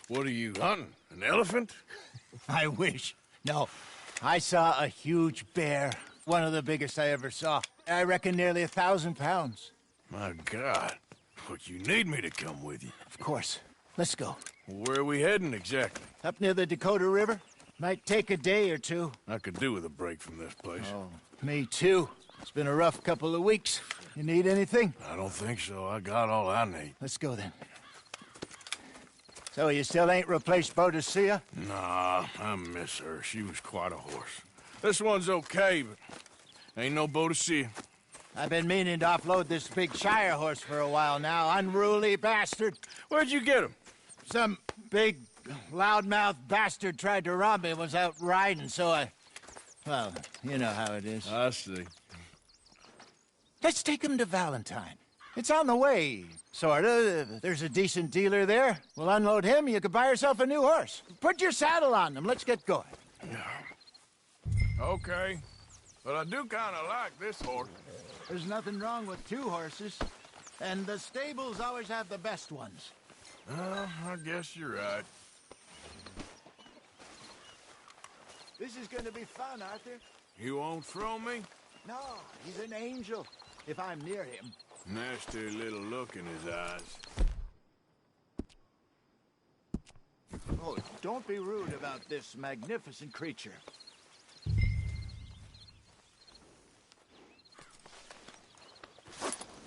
What are you hunting? An elephant? I wish. No, I saw a huge bear. One of the biggest I ever saw. I reckon nearly 1,000 pounds. My God. But you need me to come with you. Of course. Let's go. Where are we heading exactly? Up near the Dakota River. Might take a day or two. I could do with a break from this place. Oh, me too. It's been a rough couple of weeks. You need anything? I don't think so. I got all I need. Let's go then. So you still ain't replaced Boadicea? Nah, I miss her. She was quite a horse. This one's okay, but ain't no Boadicea. I've been meaning to offload this big Shire horse for a while now. Unruly bastard. Where'd you get him? Some big, loudmouth bastard tried to rob me and was out riding, so I... Well, you know how it is. I see. Let's take him to Valentine. It's on the way, sorta. There's a decent dealer there. We'll unload him, you could buy yourself a new horse. Put your saddle on them, let's get going. Okay. But I do kind of like this horse. There's nothing wrong with two horses. And the stables always have the best ones. I guess you're right. This is gonna be fun, Arthur. You won't throw me? No, he's an angel. If I'm near him. Nasty little look in his eyes. Oh, don't be rude about this magnificent creature.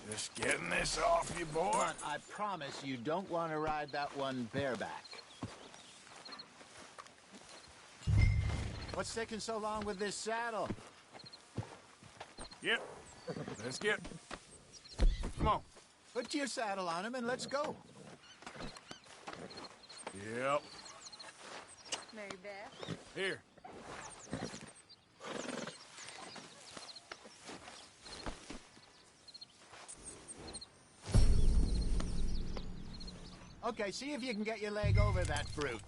Just getting this off you, boy. Come on, I promise you don't want to ride that one bareback. What's taking so long with this saddle? Yep. Let's get... Come on. Put your saddle on him and let's go. Yep. Mary Beth? Here. Okay, see if you can get your leg over that brute.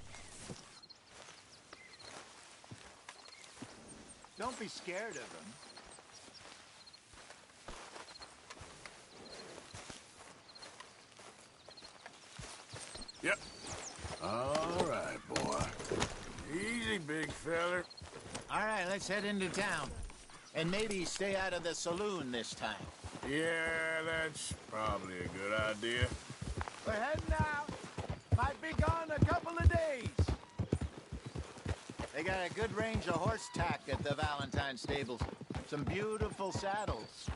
Don't be scared of him. Yep. All right, boy. Easy, big feller. All right, let's head into town. And maybe stay out of the saloon this time. Yeah, that's probably a good idea. We're heading out. Might be gone a couple of days. They got a good range of horse tack at the Valentine stables. Some beautiful saddles.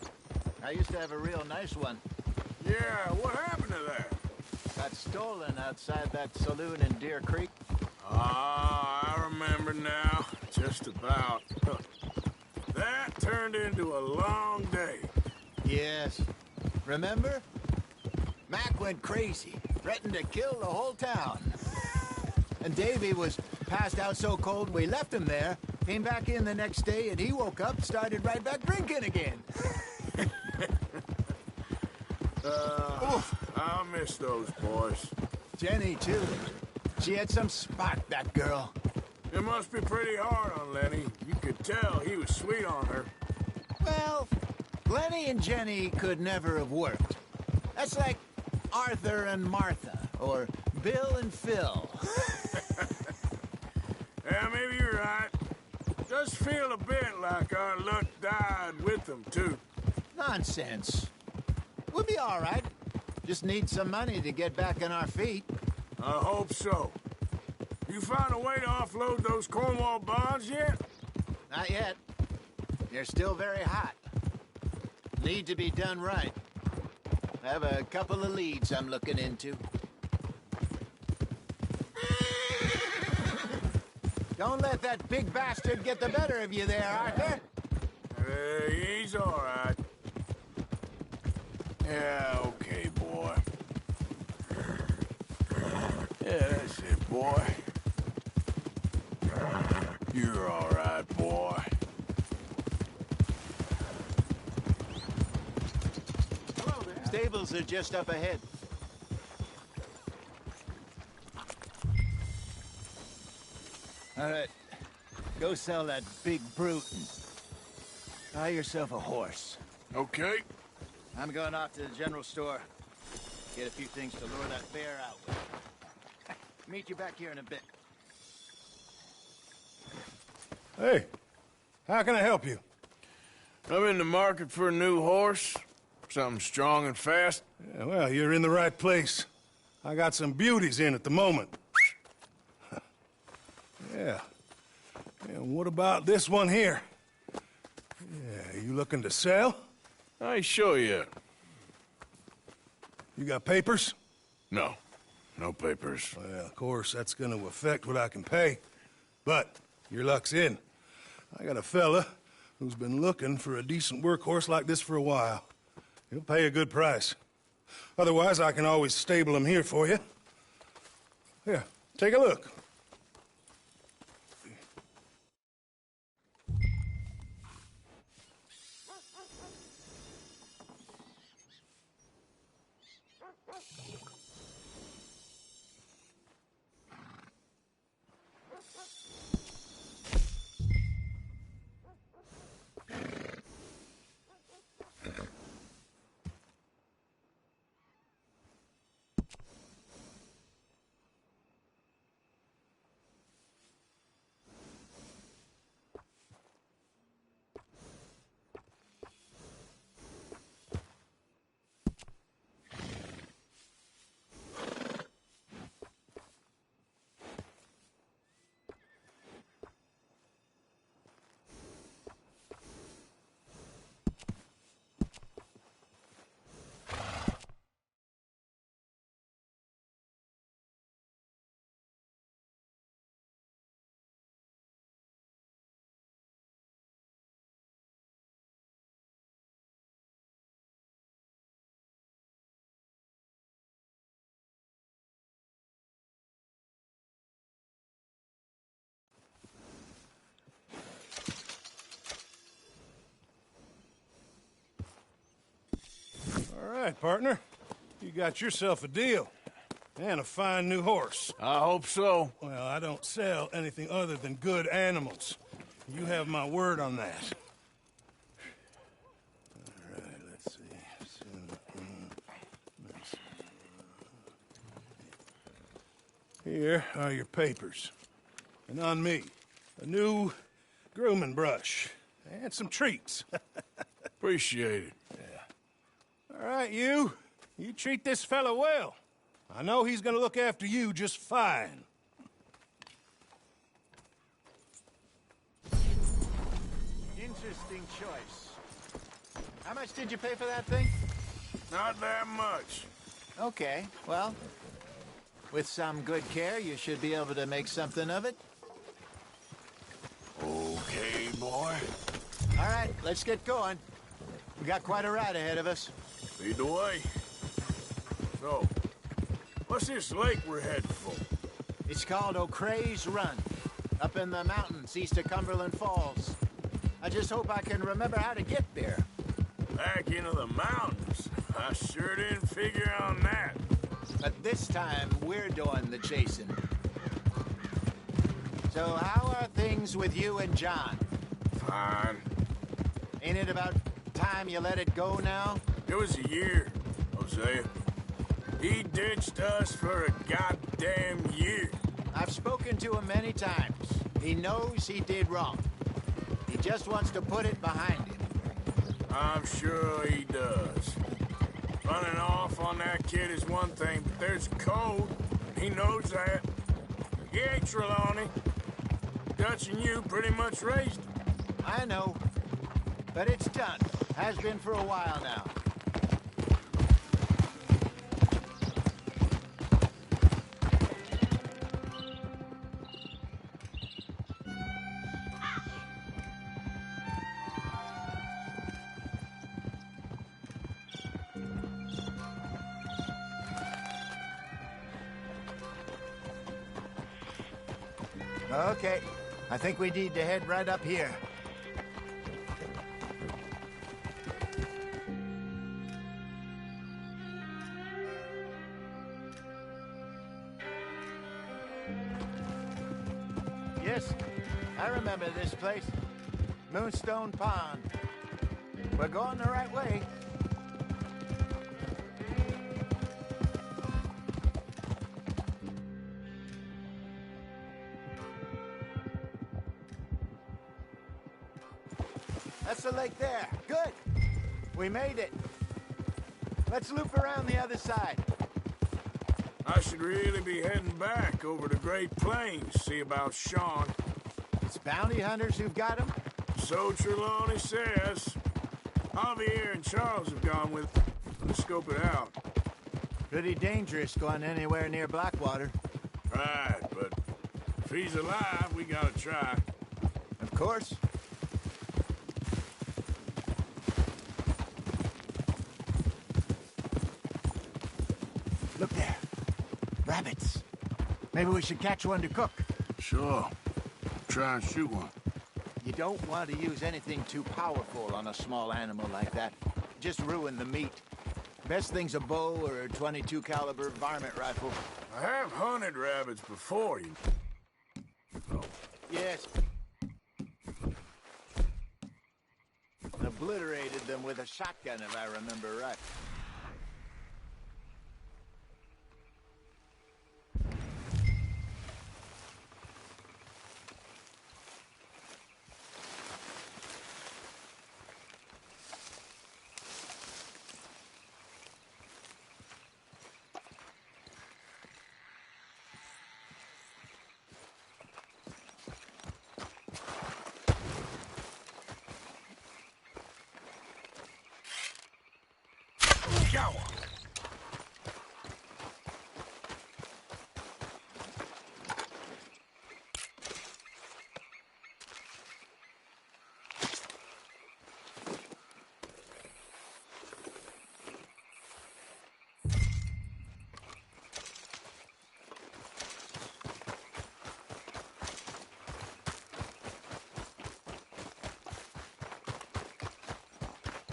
I used to have a real nice one. Yeah, what happened to that? Got stolen outside that saloon in Deer Creek. Ah, I remember now. Just about. That turned into a long day. Yes. Remember? Mac went crazy, threatened to kill the whole town. And Davy was passed out so cold we left him there, came back in the next day, and he woke up, started right back drinking again. I miss those boys. Jenny, too. She had some spark, that girl. It must be pretty hard on Lenny. You could tell he was sweet on her. Well, Lenny and Jenny could never have worked. That's like Arthur and Martha, or Bill and Phil. Yeah, maybe you're right. Does feel a bit like our luck died with them, too. Nonsense. We'll be all right. Just need some money to get back on our feet. I hope so. You found a way to offload those Cornwall bonds yet? Not yet. They're still very hot. Need to be done right. I have a couple of leads I'm looking into. Don't let that big bastard get the better of you there, Arthur. He's all right. Yeah, okay, boy. Yeah, that's it, boy. You're all right, boy. Hello there. Stables are just up ahead. All right. Go sell that big brute and buy yourself a horse. Okay. I'm going off to the general store. Get a few things to lure that bear out with. Meet you back here in a bit. Hey, how can I help you? I'm in the market for a new horse. Something strong and fast. Yeah, well, you're in the right place. I got some beauties in at the moment. Yeah. And what about this one here? Yeah, you looking to sell? I show you. You got papers? No. No papers. Well, of course, that's gonna affect what I can pay. But your luck's in. I got a fella who's been looking for a decent workhorse like this for a while. He'll pay a good price. Otherwise, I can always stable him here for you. Here, take a look. All right, partner. You got yourself a deal. And a fine new horse. I hope so. Well, I don't sell anything other than good animals. You have my word on that. All right, let's see. Here are your papers. And on me, a new grooming brush. And some treats. Appreciate it. All right, you. You treat this fella well. I know he's gonna look after you just fine. Interesting choice. How much did you pay for that thing? Not that much. Okay, well, with some good care, you should be able to make something of it. Okay, boy. All right, let's get going. We got quite a ride ahead of us. Lead the way. So, what's this lake we're heading for? It's called O'Creagh's Run, up in the mountains east of Cumberland Falls. I just hope I can remember how to get there. Back into the mountains. I sure didn't figure on that. But this time, we're doing the chasing. So how are things with you and John? Fine. Ain't it about time you let it go now? It was a year, Hosea. He ditched us for a goddamn year. I've spoken to him many times. He knows he did wrong. He just wants to put it behind him. I'm sure he does. Running off on that kid is one thing, but there's code. He knows that. He ain't Trelawney. Dutch and you pretty much raised him. I know. But it's done. Has been for a while now. Okay. I think we need to head right up here. Yes, I remember this place. Moonstone Pond. We're going the right way. That's the lake there. Good. We made it. Let's loop around the other side. I should really be heading back over the Great Plains, see about Sean. It's bounty hunters who've got him? So Trelawney says. Javier and Charles have gone with to scope it out. Pretty dangerous going anywhere near Blackwater. Right, but if he's alive, we gotta try. Of course. Look there. Rabbits. Maybe we should catch one to cook. Sure. Try and shoot one. You don't want to use anything too powerful on a small animal like that. Just ruin the meat. Best thing's a bow or a .22 caliber varmint rifle. I have hunted rabbits before, you. Oh. Yes. Obliterated them with a shotgun, if I remember right.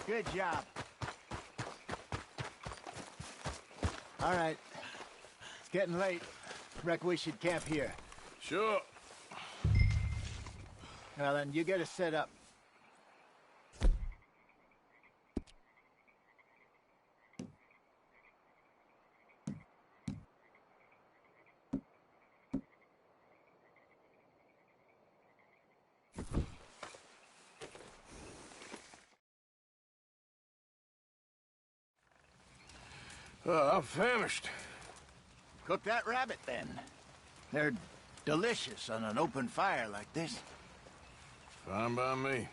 Good job. All right. It's getting late. Reckon we should camp here. Sure. Well, then, you get us set up. I'm famished. Cook that rabbit, then. They're delicious on an open fire like this. Fine by me.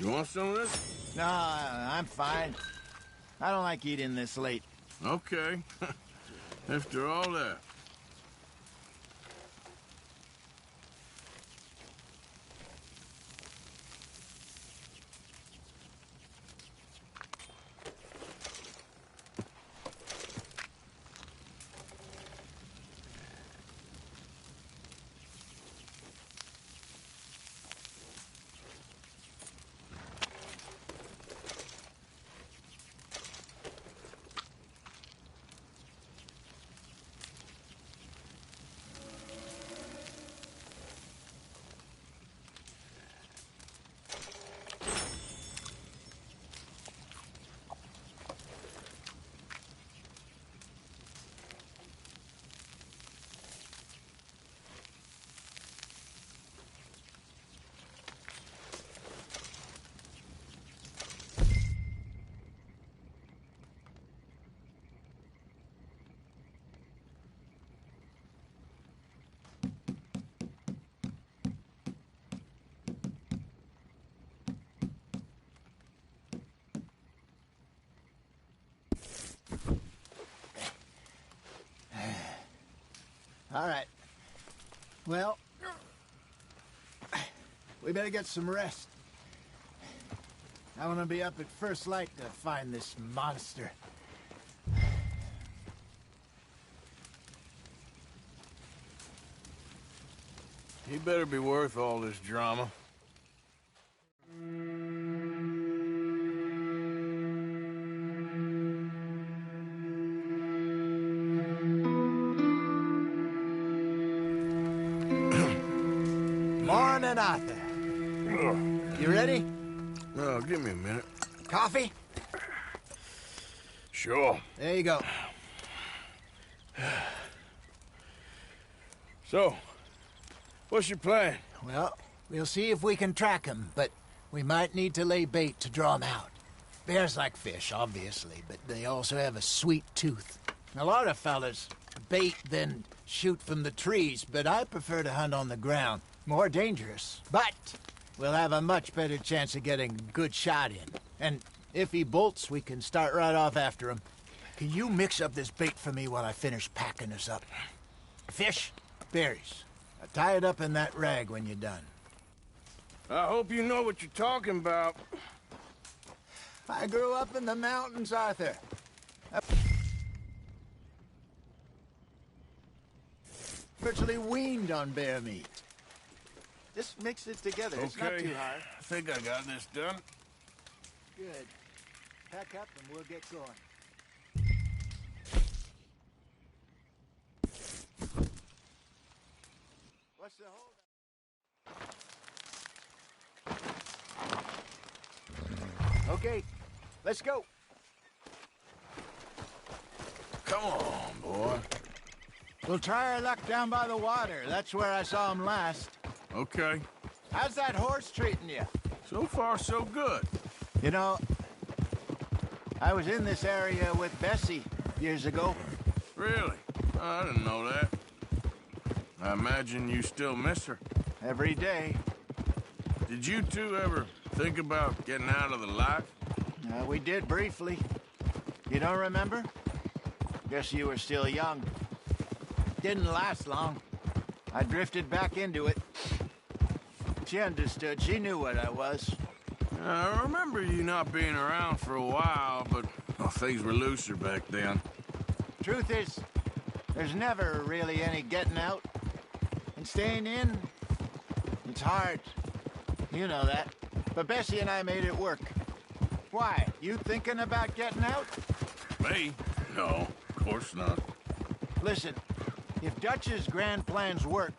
You want some of this? No, I'm fine. I don't like eating this late. Okay. After all that. All right. Well, we better get some rest. I want to be up at first light to find this monster. He better be worth all this drama. Morning, Arthur. You ready? No, give me a minute. Coffee? Sure. There you go. So, what's your plan? Well, we'll see if we can track him, but we might need to lay bait to draw him out. Bears like fish, obviously, but they also have a sweet tooth. A lot of fellas bait, then shoot from the trees, but I prefer to hunt on the ground. More dangerous. But we'll have a much better chance of getting a good shot in. And if he bolts, we can start right off after him. Can you mix up this bait for me while I finish packing this up? Fish, berries. Tie it up in that rag when you're done. I hope you know what you're talking about. I grew up in the mountains, Arthur. Virtually weaned on bear meat. Just mix it together. It's not too hard. I think I got this done. Good. Pack up and we'll get going. What's the hold? Okay, let's go. Come on, boy. We'll try our luck down by the water. That's where I saw him last. Okay. How's that horse treating you? So far, so good. You know, I was in this area with Bessie years ago. Really? I didn't know that. I imagine you still miss her. Every day. Did you two ever think about getting out of the life? We did briefly. You don't remember? Guess you were still young. Didn't last long. I drifted back into it. She understood. She knew what I was. I remember you not being around for a while, but things were looser back then. Truth is, there's never really any getting out. And staying in, it's hard. You know that. But Bessie and I made it work. Why? You thinking about getting out? Me? No, of course not. Listen, if Dutch's grand plans work,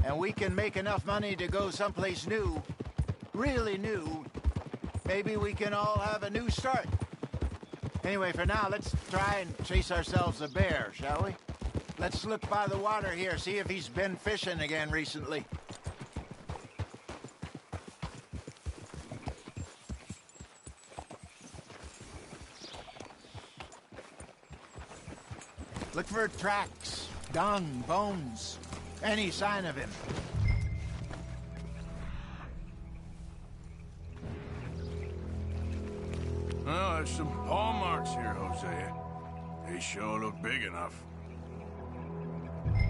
and we can make enough money to go someplace new, really new, maybe we can all have a new start. Anyway, for now, let's try and chase ourselves a bear, shall we? Let's look by the water here, see if he's been fishing again recently. Look for tracks, dung, bones, any sign of him. Well, there's some paw marks here, Hosea. They sure look big enough.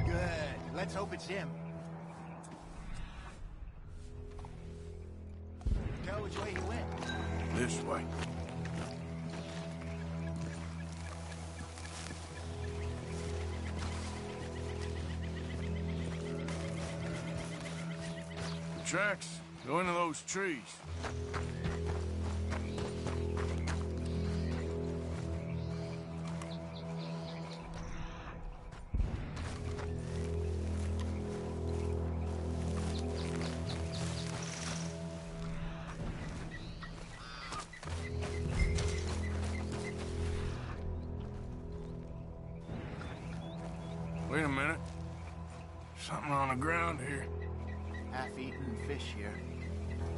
Good. Let's hope it's him. Tell which way he went. This way. The tracks go into those trees. Wait a minute. Something on the ground here. Half-eaten fish here.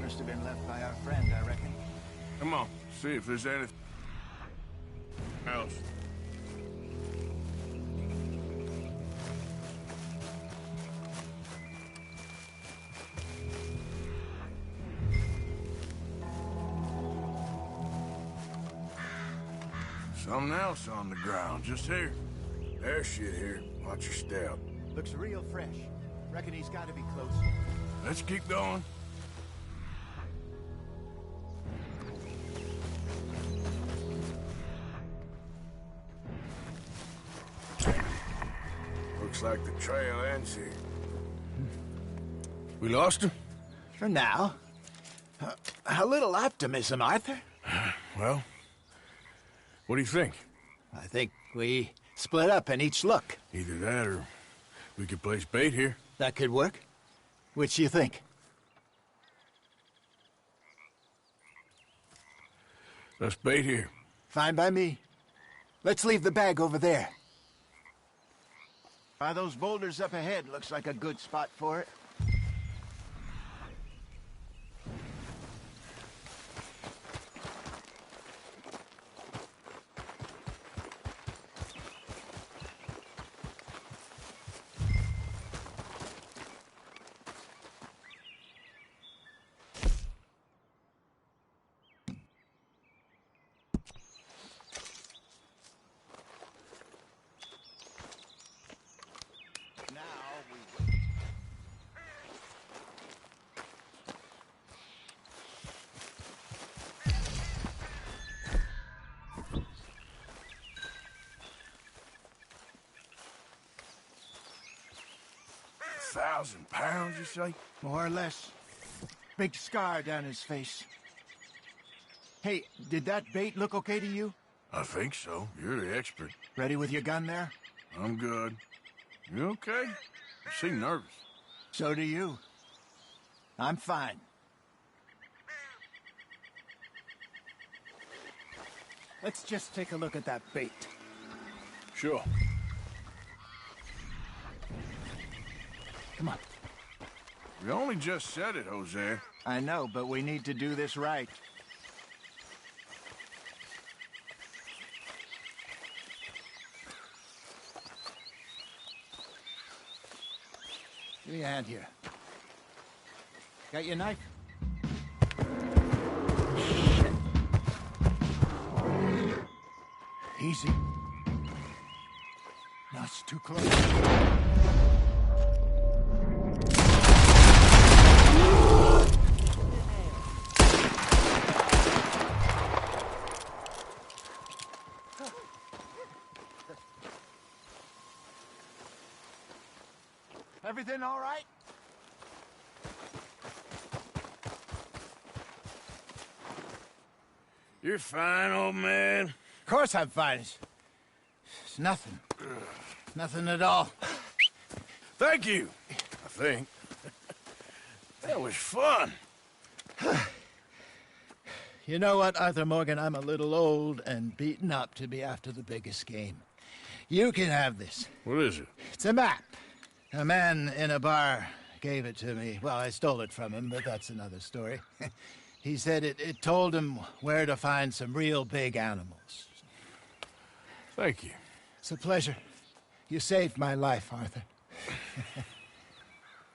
Must have been left by our friend, I reckon. Come on, see if there's anything else. Something else on the ground, just here. There's shit here. Watch your step. Looks real fresh. Reckon he's got to be close. Let's keep going. Looks like the trail ends here. We lost him? For now. A little optimism, Arthur. Well, what do you think? I think we split up and each look. Either that or we could place bait here. That could work. Which do you think? Let's bait here. Fine by me. Let's leave the bag over there. By those boulders up ahead, looks like a good spot for it. £1,000, you say? More or less. Big scar down his face. Hey, did that bait look okay to you? I think so. You're the expert. Ready with your gun there? I'm good. You okay? You seem nervous. So do you. I'm fine. Let's just take a look at that bait. Sure. Come on. We only just said it, Jose. I know, but we need to do this right. Give me a hand here. Got your knife? Shit. Easy. No, it's too close. Everything all right? You're fine, old man. Of course I'm fine. It's nothing. Nothing at all. Thank you, I think. That was fun. You know what, Arthur Morgan? I'm a little old and beaten up to be after the biggest game. You can have this. What is it? It's a map. A man in a bar gave it to me. Well, I stole it from him, but that's another story. He said it told him where to find some real big animals. Thank you. It's a pleasure. You saved my life, Arthur.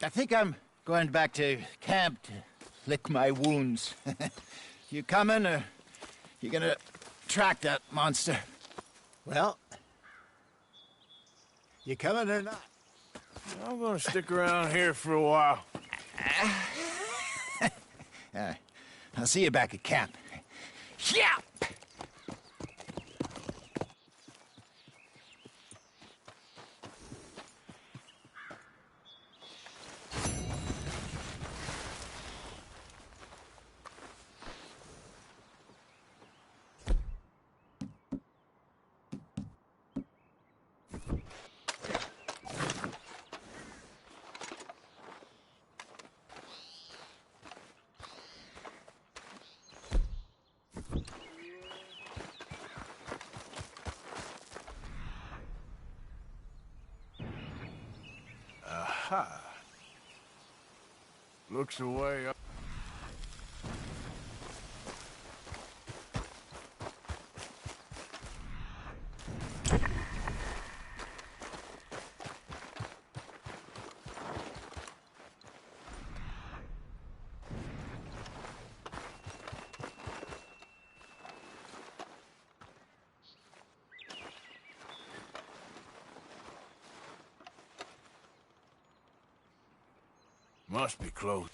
I think I'm going back to camp to lick my wounds. You coming, or you gonna track that monster? Well, you coming or not? I'm gonna stick around here for a while. I'll see you back at camp. Yeah! Aha. Looks away up. Must be close.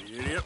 Yep.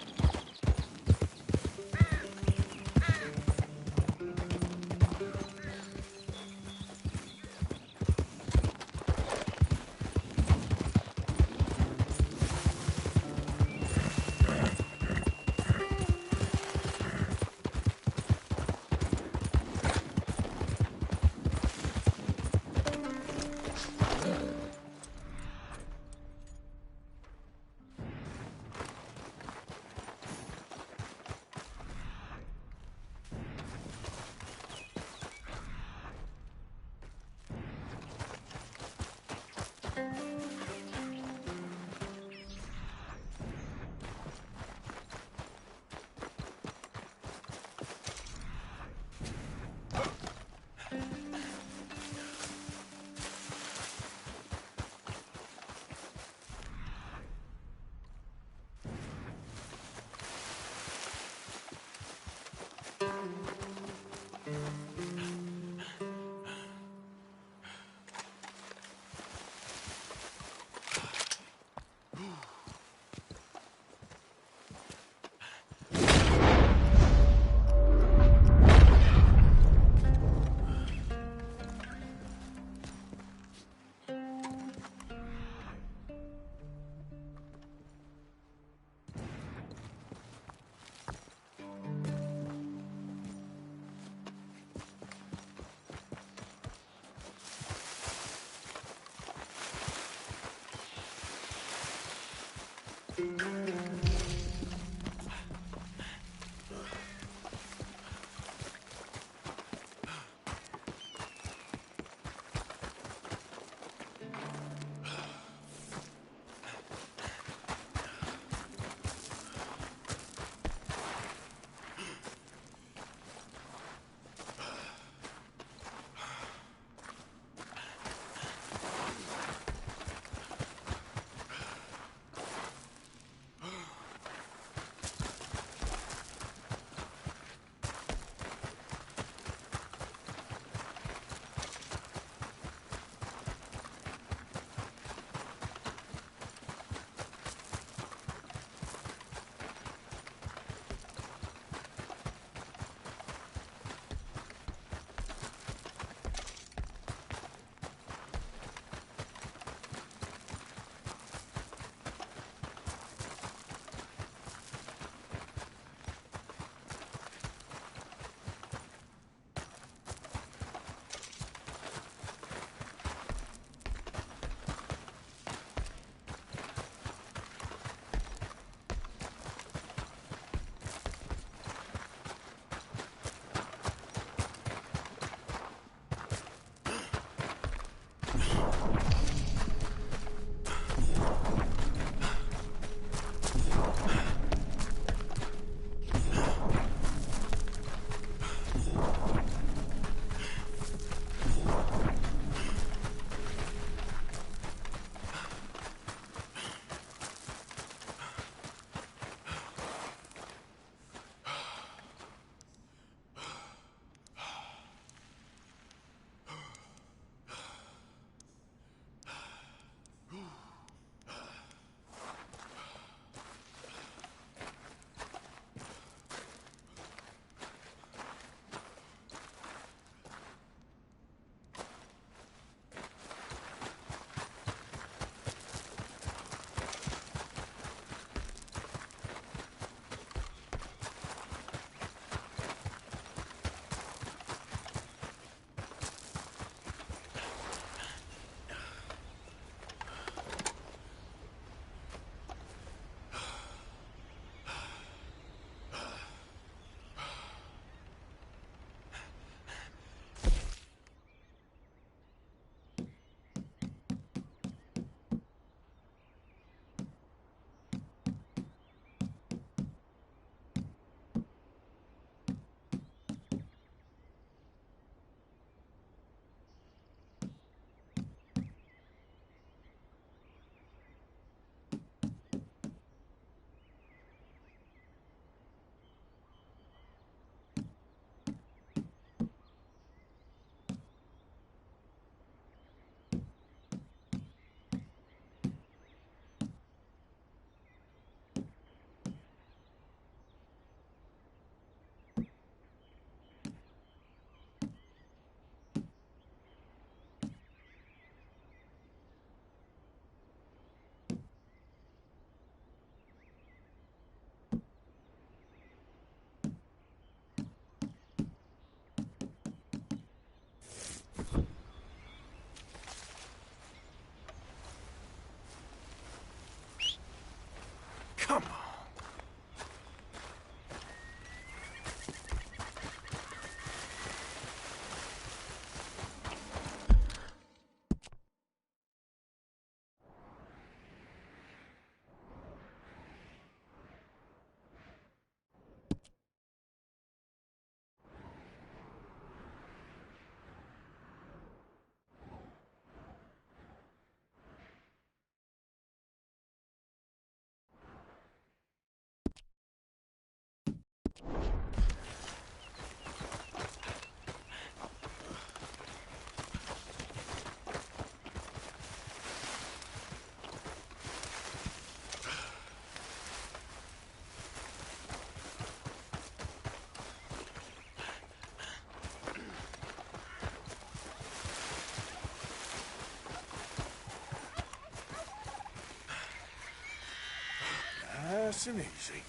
Nice and easy.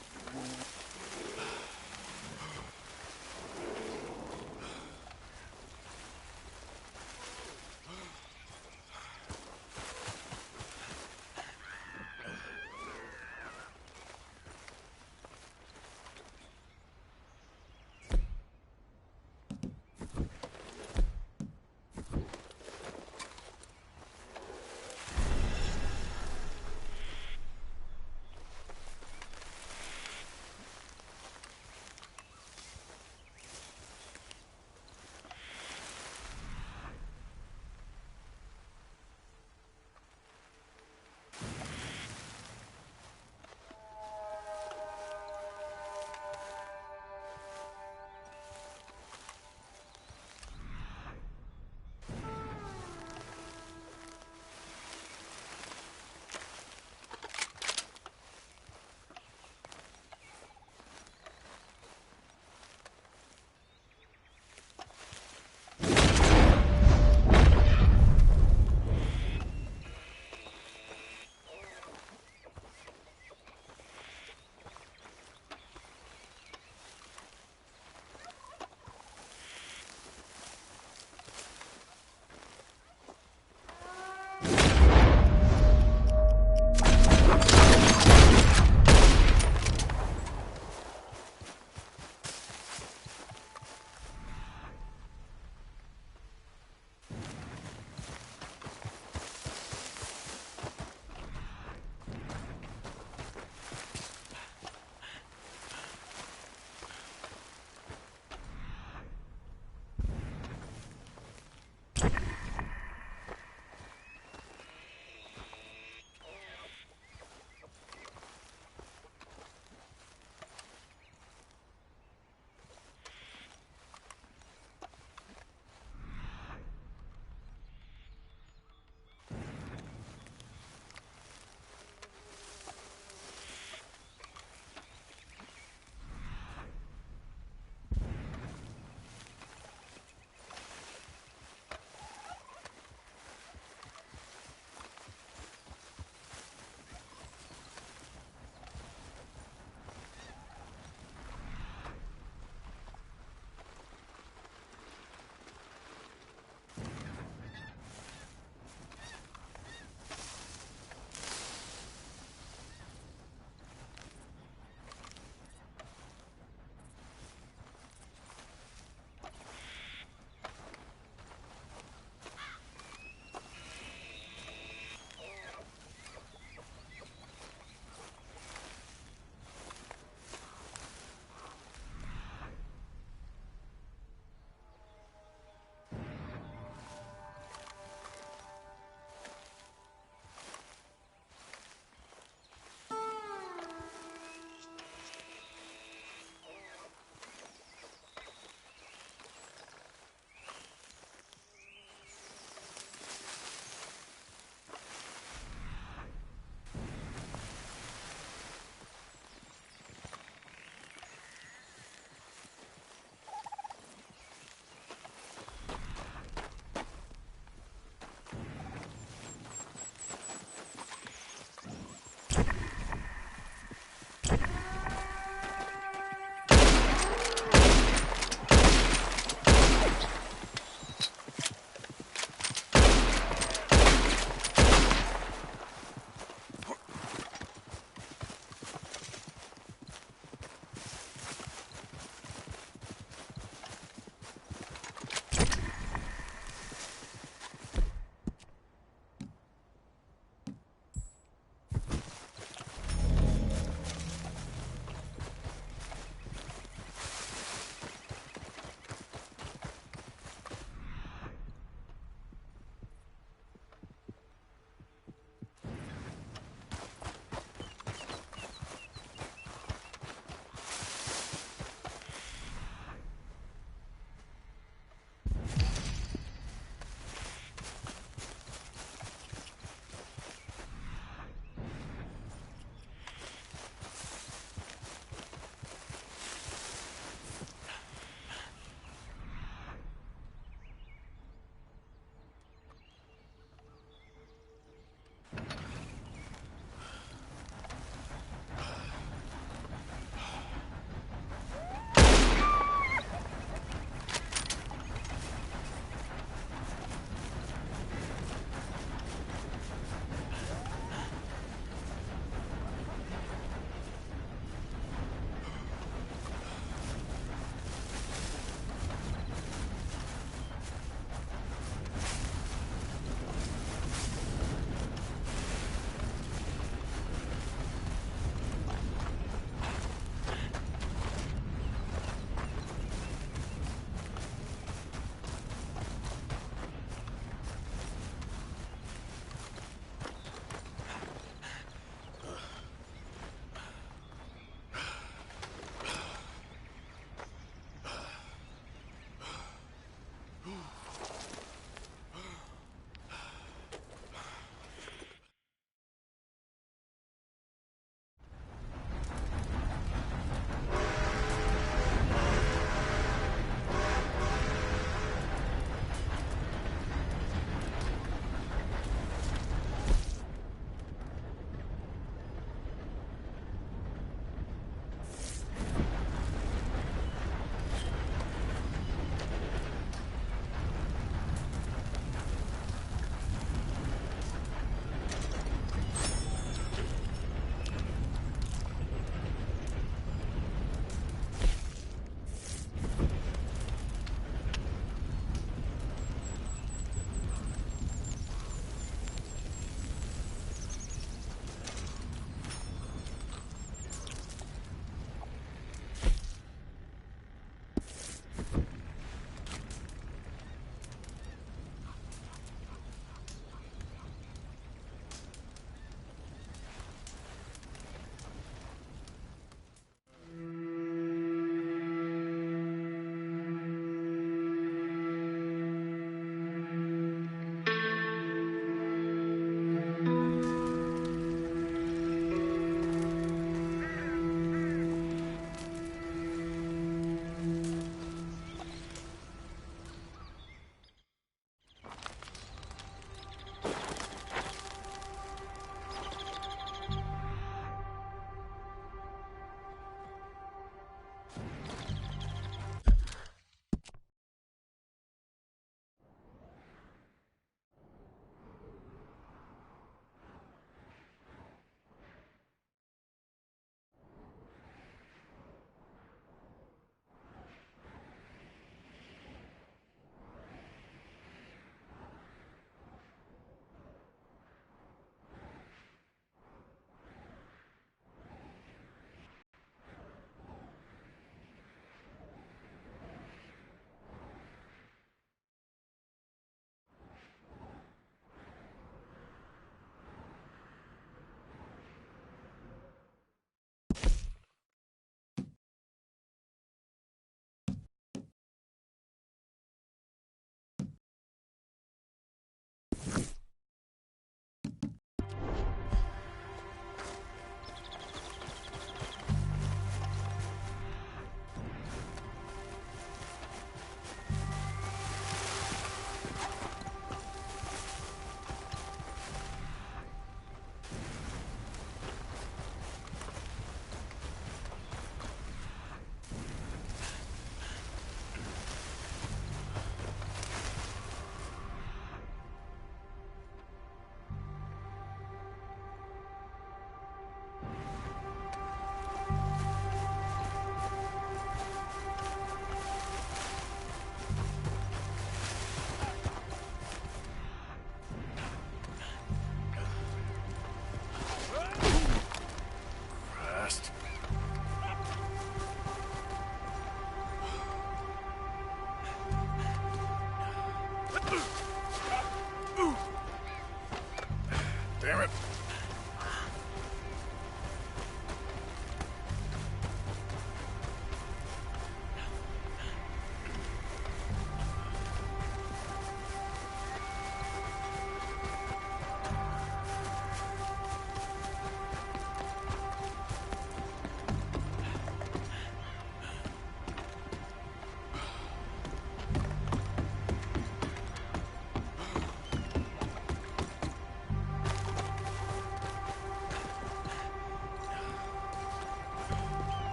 Damn it.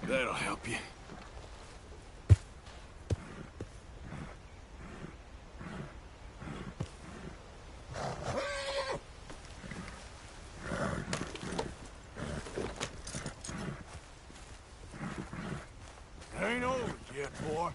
That'll help you. Ain't over yet, boy.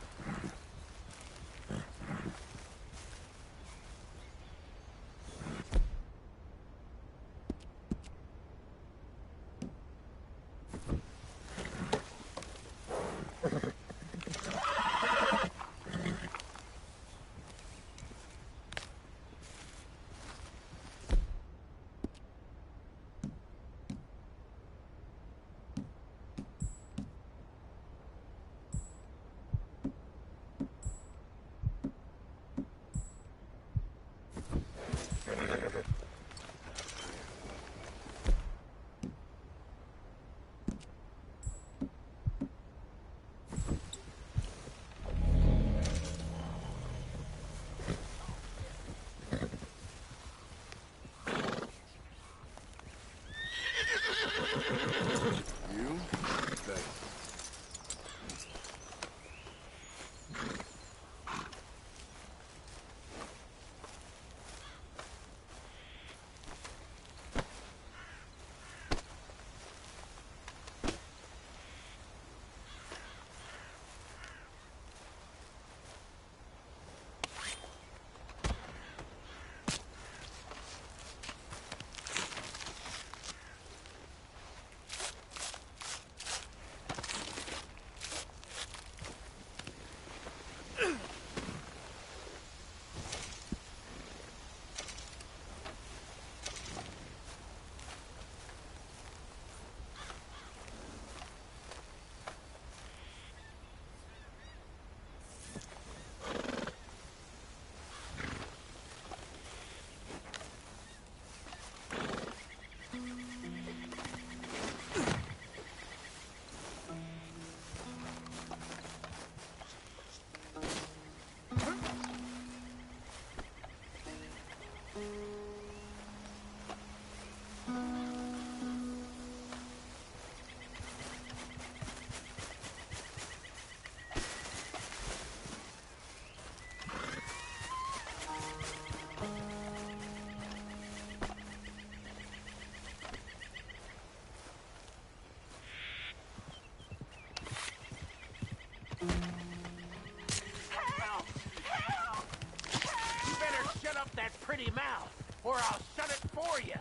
Pretty mouth, or I'll shut it for you.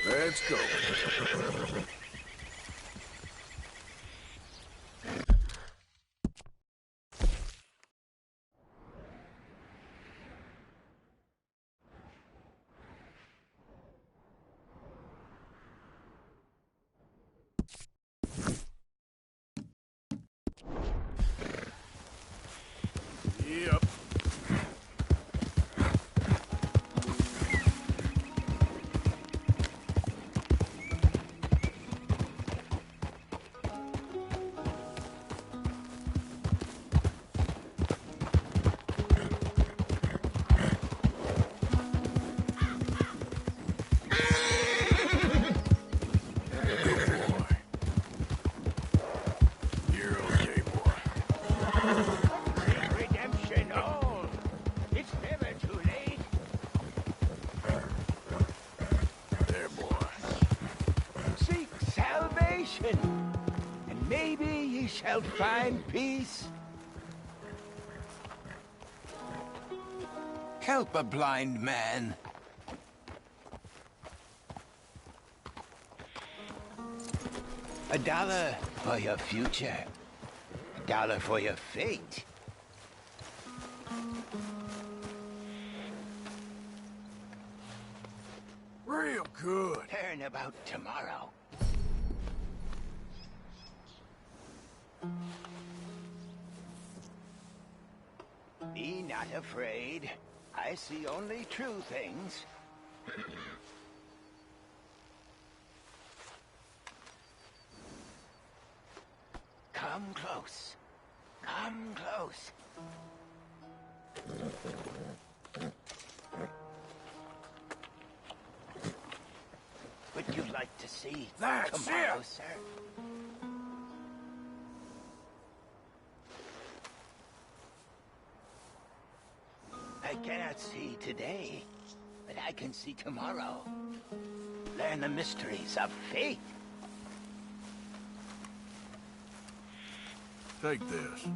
Let's go. Yep. And maybe ye shall find peace. Help a blind man. $1 for your future. $1 for your fate. Real good. Learn about tomorrow. Be not afraid. I see only true things. Come close. Come close. Would you like to see That's tomorrow, it. sir? I cannot see today, but I can see tomorrow. Learn the mysteries of fate. Take this.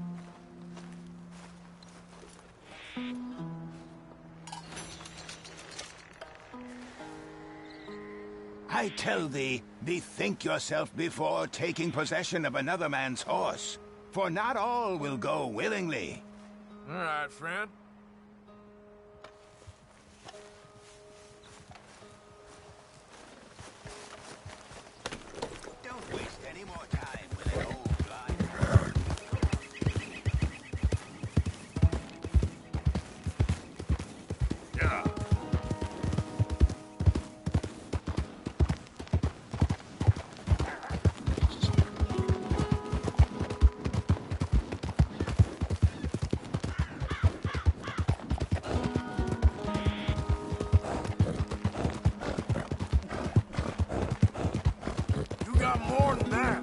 I tell thee, bethink yourself before taking possession of another man's horse, for not all will go willingly. All right, friend. Don't waste any more time with an old blind. Yeah. You got more than that.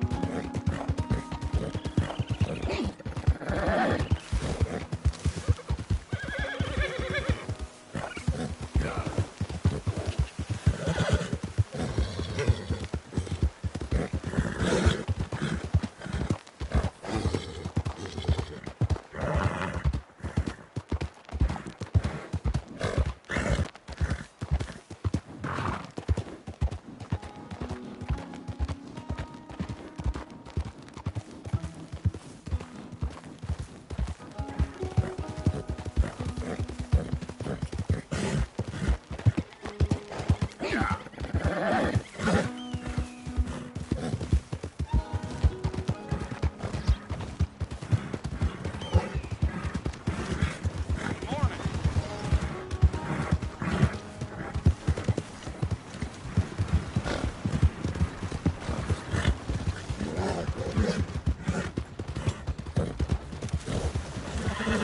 Come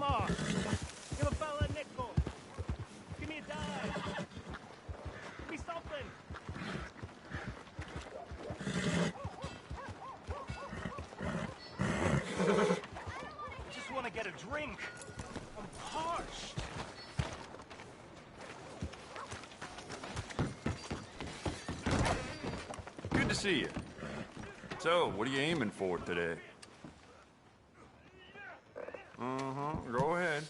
on. Give a fella a nickel. Give me a dime. Give me something. I just want to get a drink. I'm parched. Good to see you. So, what are you aiming for today? Go ahead.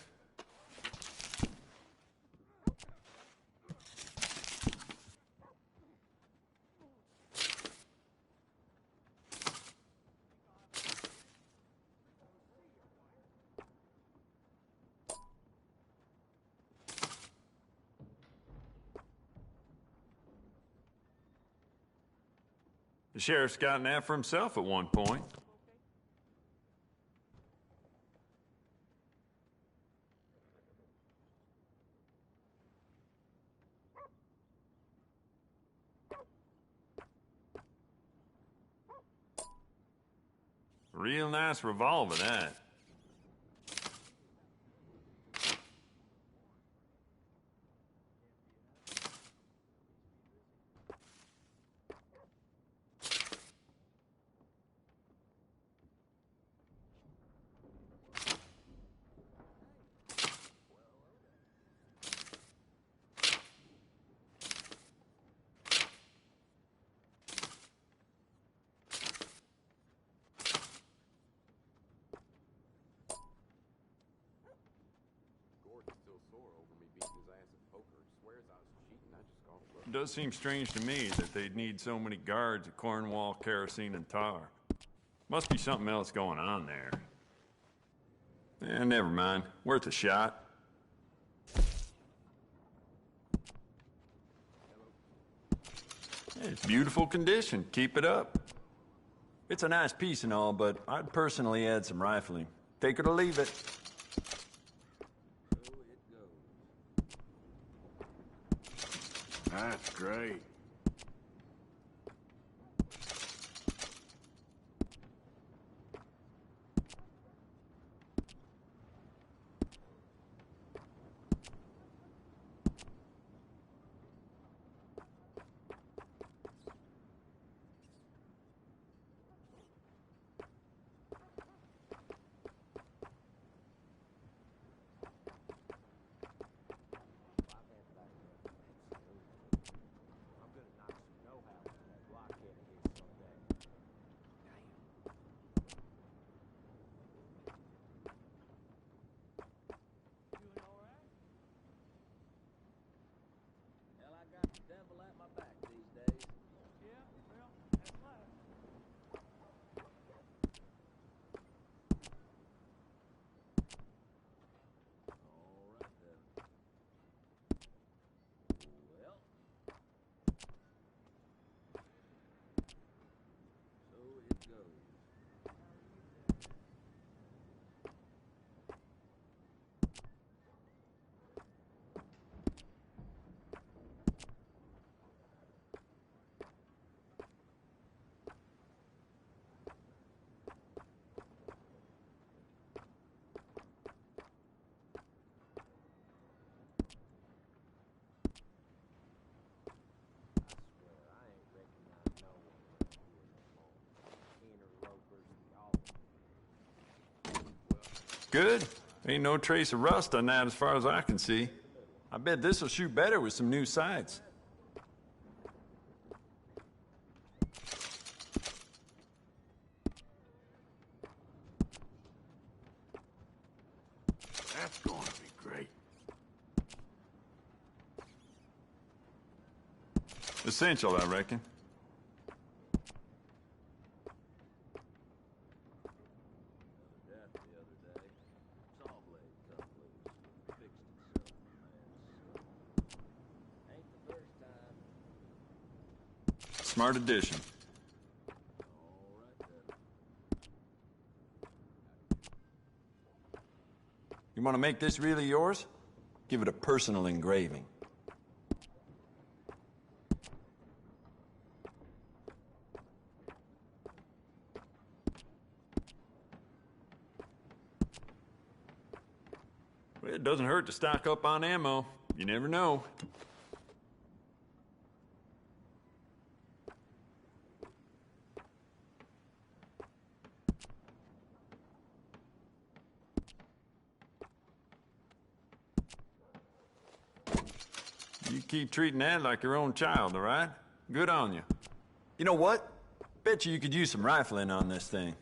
The sheriff's gotten that for himself at one point. Real nice revolver, that. It does seem strange to me that they'd need so many guards at Cornwall, kerosene, and tar. Must be something else going on there. Never mind. Worth a shot. It's beautiful condition. Keep it up. It's a nice piece and all, but I'd personally add some rifling. Take it or leave it. That's great. Good. Ain't no trace of rust on that as far as I can see. I bet this'll shoot better with some new sights. That's going to be great. Essential, I reckon. Smart addition. You want to make this really yours? Give it a personal engraving. doesn't hurt to stock up on ammo. You never know. You keep treating that like your own child, all right? Good on you. You know what? Bet you could use some rifling on this thing.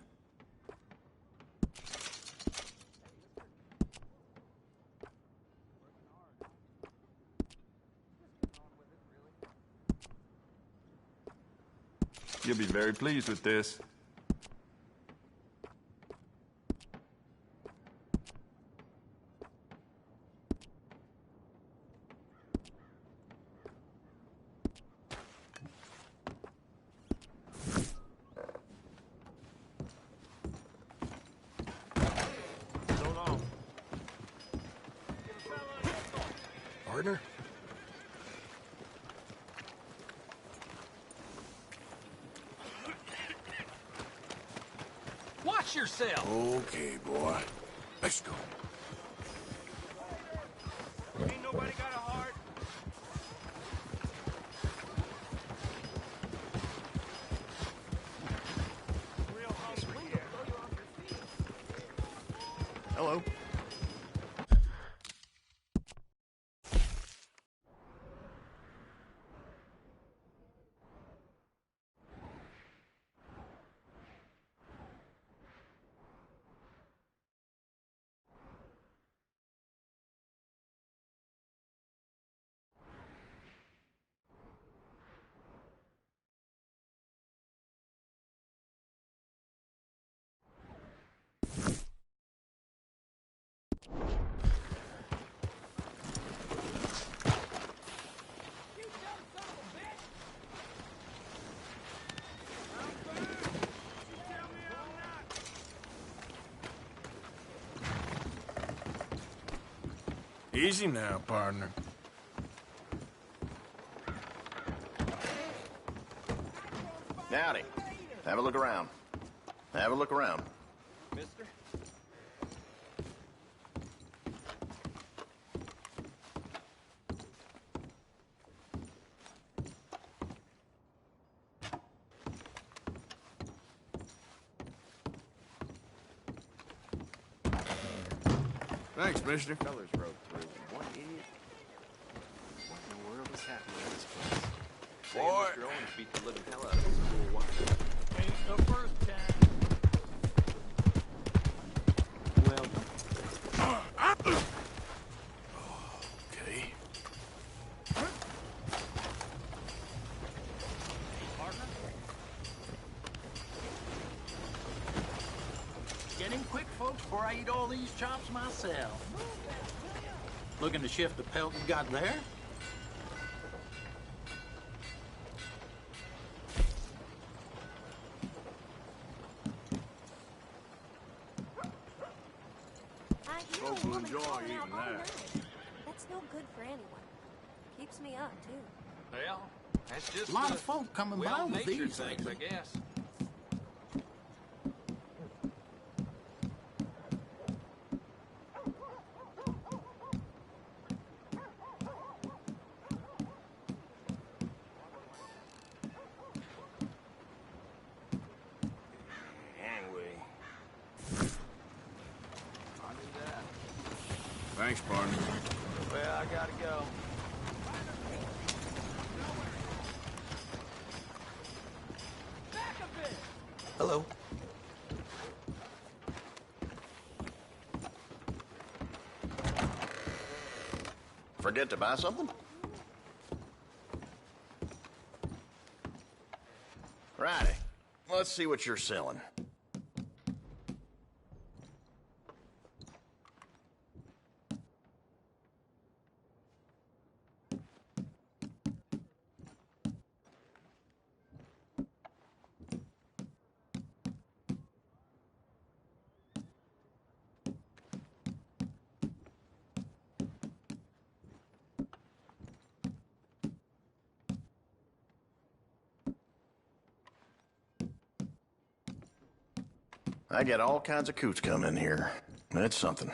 You'll be very pleased with this. So long. Partner? Watch yourself! Okay, boy. Let's go. Ain't nobody got a heart. Real hungry here. Hello. Easy now, partner. Howdy. Have a look around. Have a look around. Mister? Thanks, mister. Fellas rode through. One idiot. What in the world is happening in this place? Boy. Mr. Owens beat the living hell out of this fool once. Ain't the first time. Well, Okay. Partner? Get in quick, folks, before I eat all these chops myself. Looking to shift the pelt you got there? Folks will enjoy eating that. That's no good for anyone. Keeps me up, too. Well, that's just A lot of folk coming by with nature these things, lately. I guess. Anyway. I do that. Thanks, partner. Well, I gotta go. Back a bit! Hello. Forget to buy something? Righty. Let's see what you're selling. I get all kinds of coots coming in here. That's something.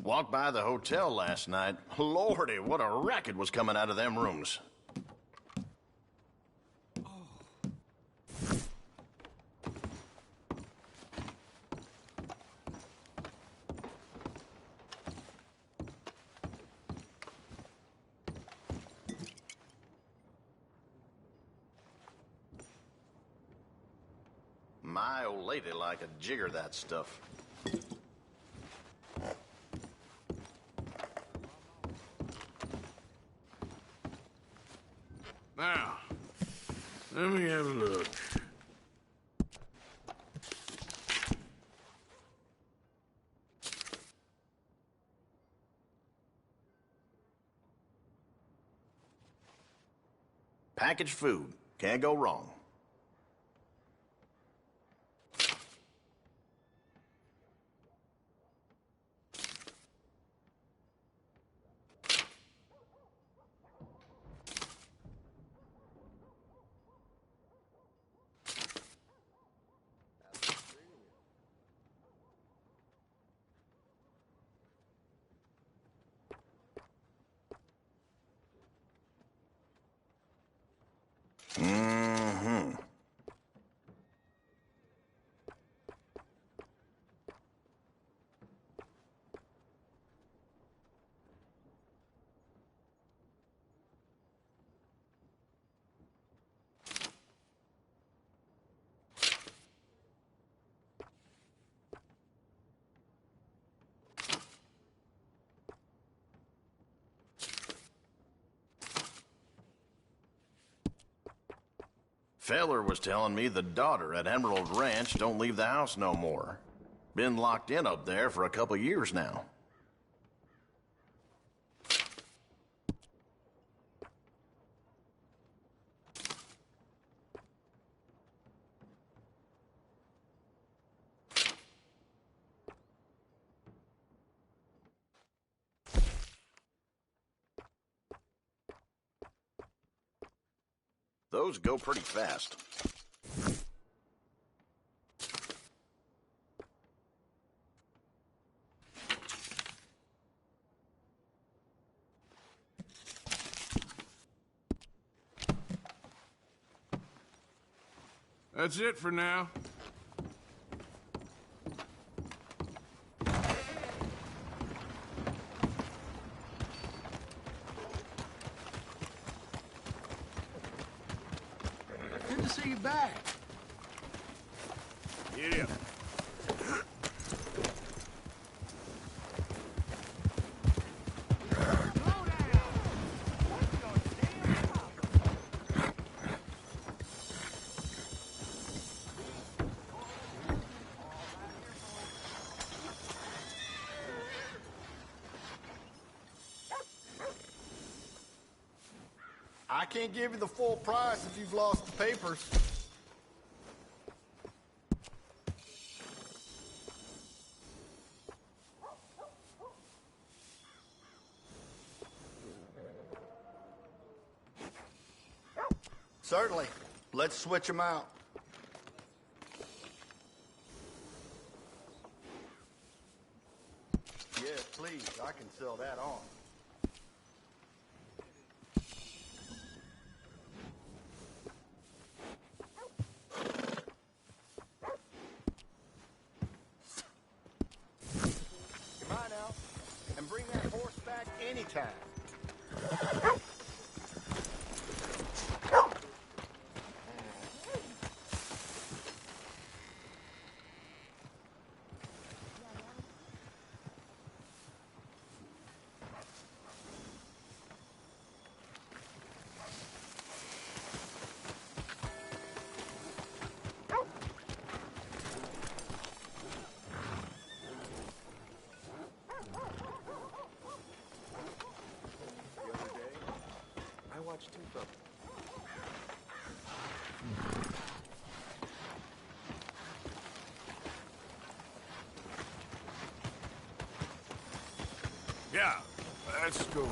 Walked by the hotel last night. Lordy, what a racket was coming out of them rooms. My old lady like a jigger that stuff. Now, let me have a look. Packaged food. Can't go wrong. Mm-hmm. Feller was telling me the daughter at Emerald Ranch don't leave the house no more. Been locked in up there for a couple years now. Those go pretty fast. That's it for now. Good to see you back. Yeah. I can't give you the full price if you've lost the papers. Certainly. Let's switch them out. Yeah, please. I can sell that on. Come on out and bring that horse back anytime. Yeah, let's go, boy.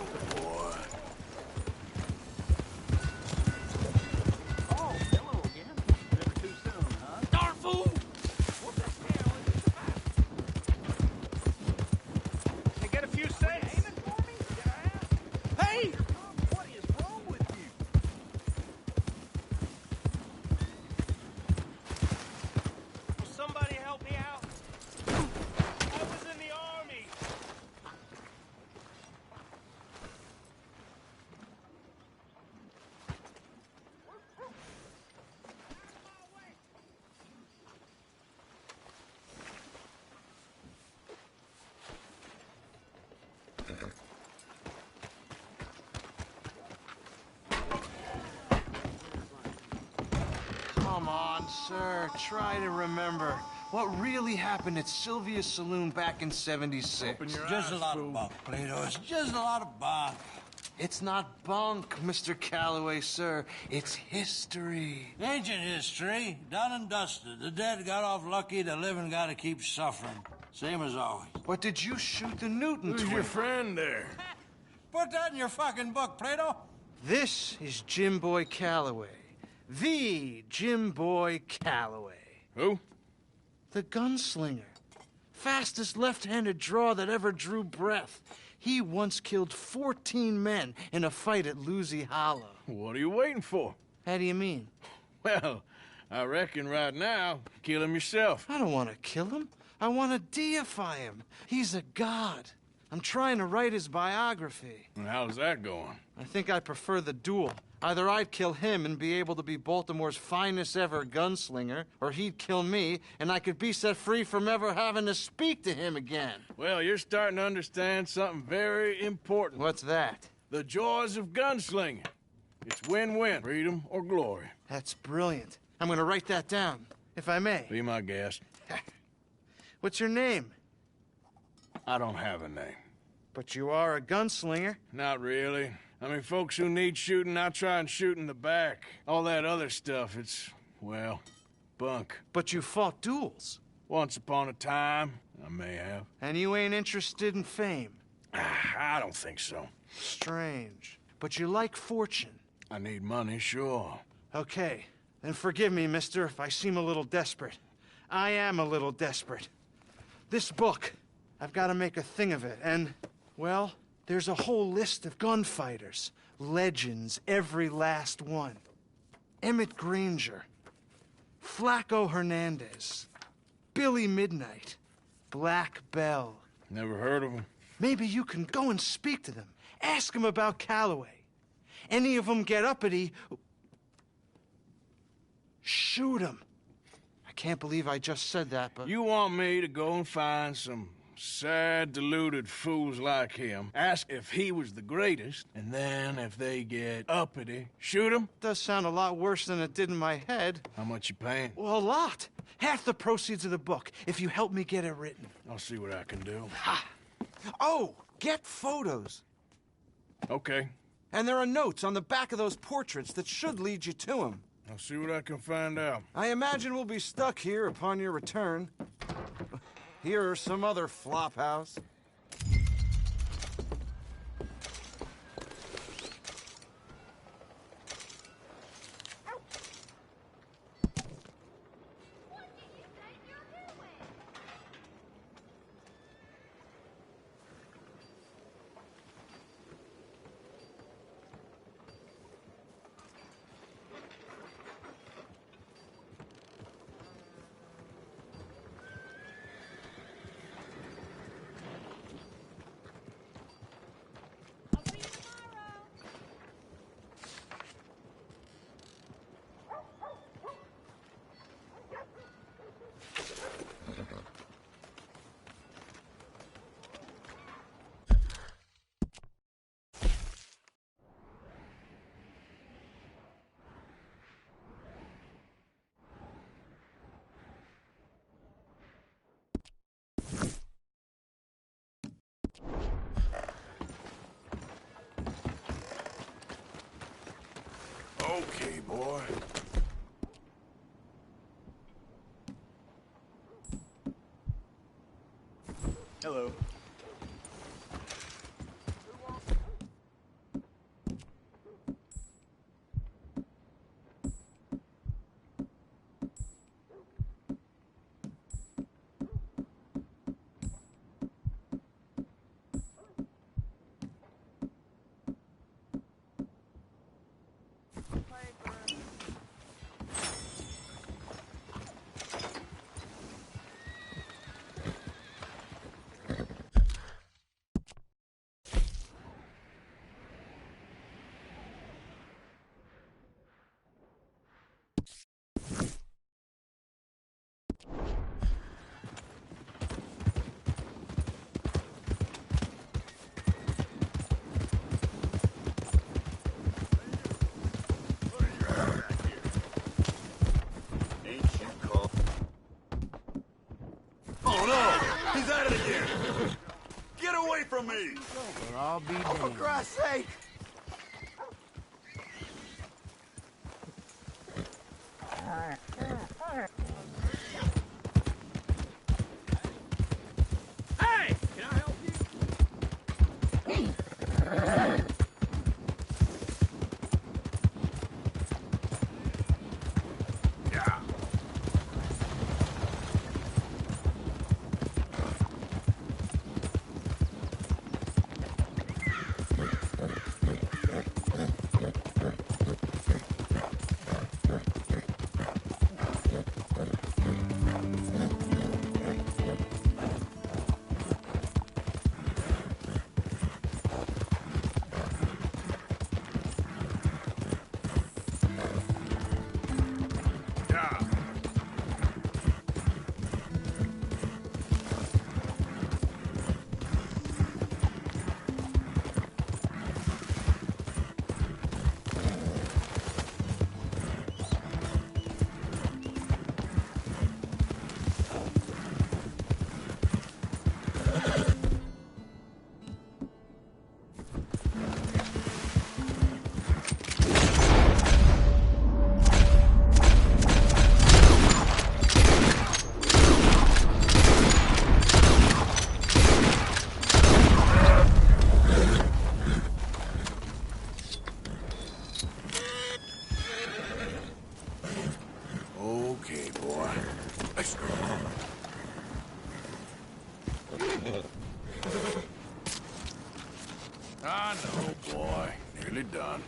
Oh, hello again. Never too soon, huh? Darn fool! What the hell is this about? Can I get a on, sir. Try to remember what really happened at Sylvia's Saloon back in '76. Just a lot of bunk, Plato. It's just a lot of bunk. It's not bunk, Mr. Calloway, sir. It's history. Ancient history, done and dusted. The dead got off lucky, the living gotta keep suffering. Same as always. But did you shoot the Newton Who's twin? your friend there? Put that in your fucking book, Plato. This is Jim Boy Calloway. The Jim Boy Calloway. Who? The gunslinger. Fastest left-handed draw that ever drew breath. He once killed 14 men in a fight at Lucy Hollow. What are you waiting for? How do you mean? Well, I reckon right now, kill him yourself. I don't want to kill him. I want to deify him. He's a god. I'm trying to write his biography. And how's that going? I think I prefer the duel. Either I'd kill him and be able to be Baltimore's finest ever gunslinger, or he'd kill me and I could be set free from ever having to speak to him again. Well, you're starting to understand something very important. What's that? The joys of gunslinging. It's win-win, freedom or glory. That's brilliant. I'm gonna write that down, if I may. Be my guest. What's your name? I don't have a name. But you are a gunslinger. Not really. I mean, folks who need shooting, I try and shoot in the back. All that other stuff, it's, well, bunk. But you fought duels. Once upon a time, I may have. And you ain't interested in fame. I don't think so. Strange. But you like fortune. I need money, sure. Okay. Then forgive me, mister, if I seem a little desperate. I am a little desperate. This book, I've got to make a thing of it, and, well, there's a whole list of gunfighters. Legends, every last one. Emmett Granger. Flaco Hernandez. Billy Midnight. Black Bell. Never heard of him. Maybe you can go and speak to them. Ask them about Calloway. Any of them get uppity, shoot them. I can't believe I just said that, but... You want me to go and find some sad, deluded fools like him, ask if he was the greatest, and then if they get uppity, shoot him? Does sound a lot worse than it did in my head. How much you paying? Well, a lot. Half the proceeds of the book, if you help me get it written. I'll see what I can do. Ha! Oh, get photos. Okay. And there are notes on the back of those portraits that should lead you to him. I'll see what I can find out. I imagine we'll be stuck here upon your return. Here are some other flophouse. Okay, boy. Hello. He's at it again! Get away from me! We'll all be Oh, for damned. Christ's sake! Hey! Can I help you? Yeah. Yeah. Okay, boy. Let's go. I know, boy. Nearly done.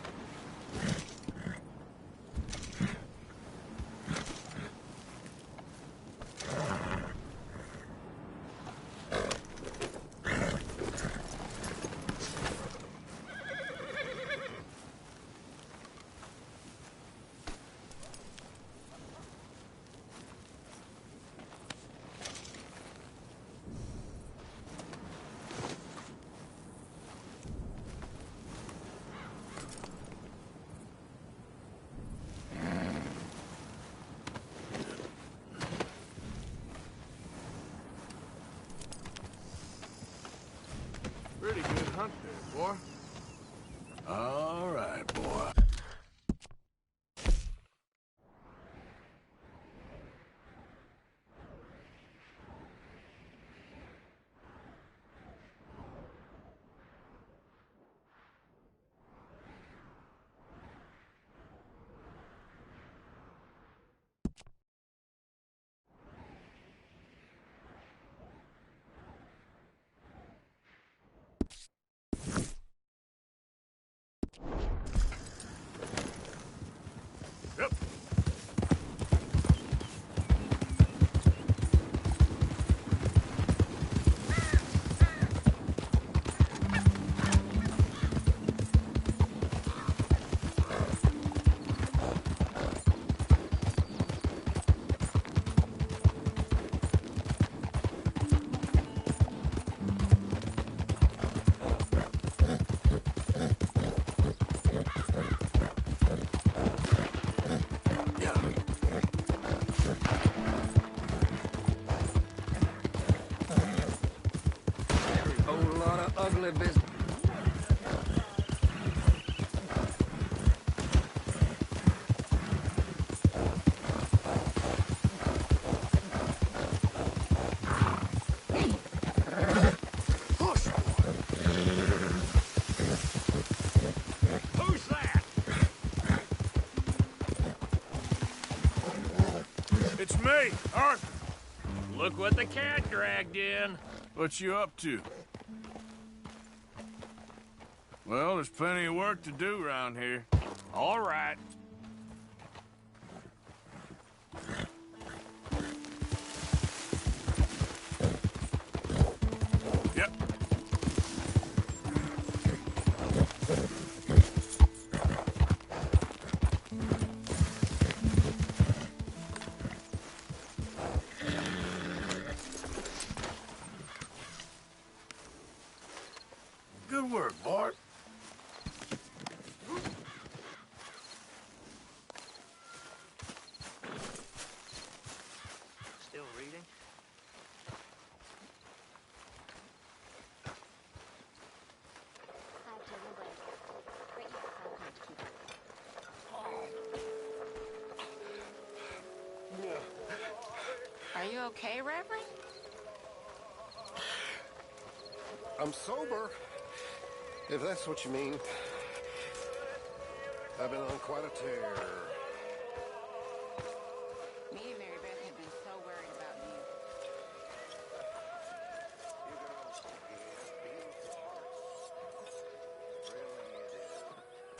Pretty good hunt there, boy. All right, boy. Yep. Whole lot of ugly business. Who's that? It's me, Arthur. Look what the cat dragged in. What you up to? Well, there's plenty of work to do around here. All right. Yep. Good work, Bart. Are you okay, Reverend? I'm sober, if that's what you mean. I've been on quite a tear. Me and Mary Beth have been so worried about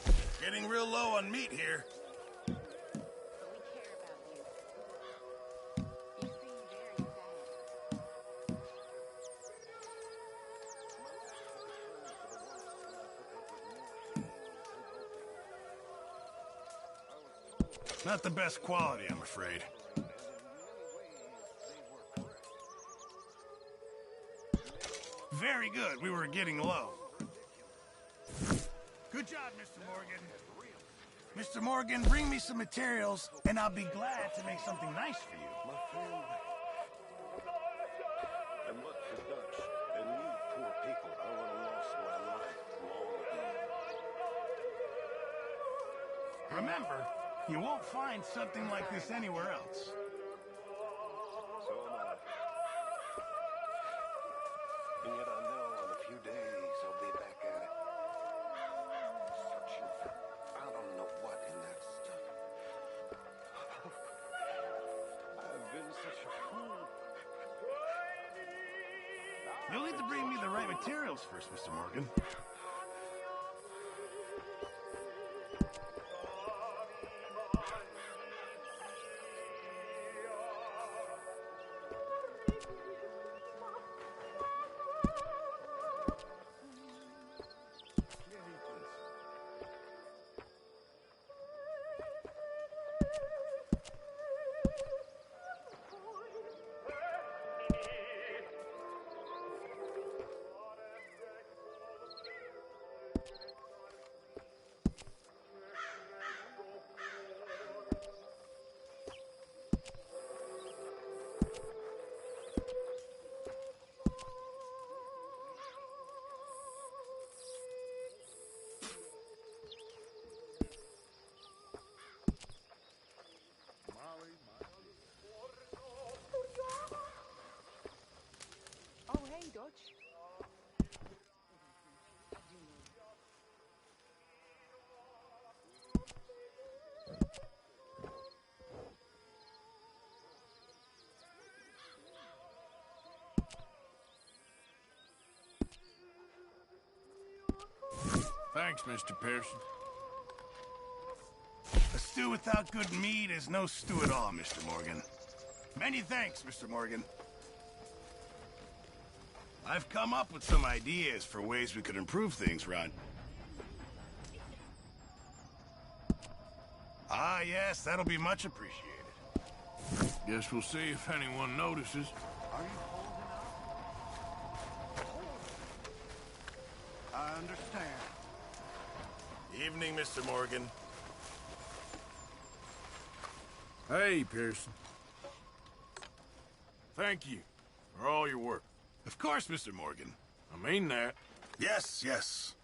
you. Getting real low on meat here. Not the best quality, I'm afraid. Very good. We were getting low. Good job, Mr. Morgan. Mr. Morgan, bring me some materials, and I'll be glad to make something nice for you. My family. And what for Dutch and you poor people, I would have lost my life long ago. Remember, you won't find something like this anywhere else. So am I. And yet I know in a few days I'll be back at it. Searching for I don't know what in that stuff. I've been such a fool. You'll need to bring me the right materials first, Mr. Morgan. Oh, hey, Dutch. Thanks, Mr. Pearson. A stew without good meat is no stew at all, Mr. Morgan. Many thanks, Mr. Morgan. I've come up with some ideas for ways we could improve things, Ron. Ah, yes, that'll be much appreciated. Guess we'll see if anyone notices. Are you holding out? I understand. Evening, Mr. Morgan. Hey, Pearson. Thank you for all your work. Of course, Mr. Morgan. I mean that. Yes, yes.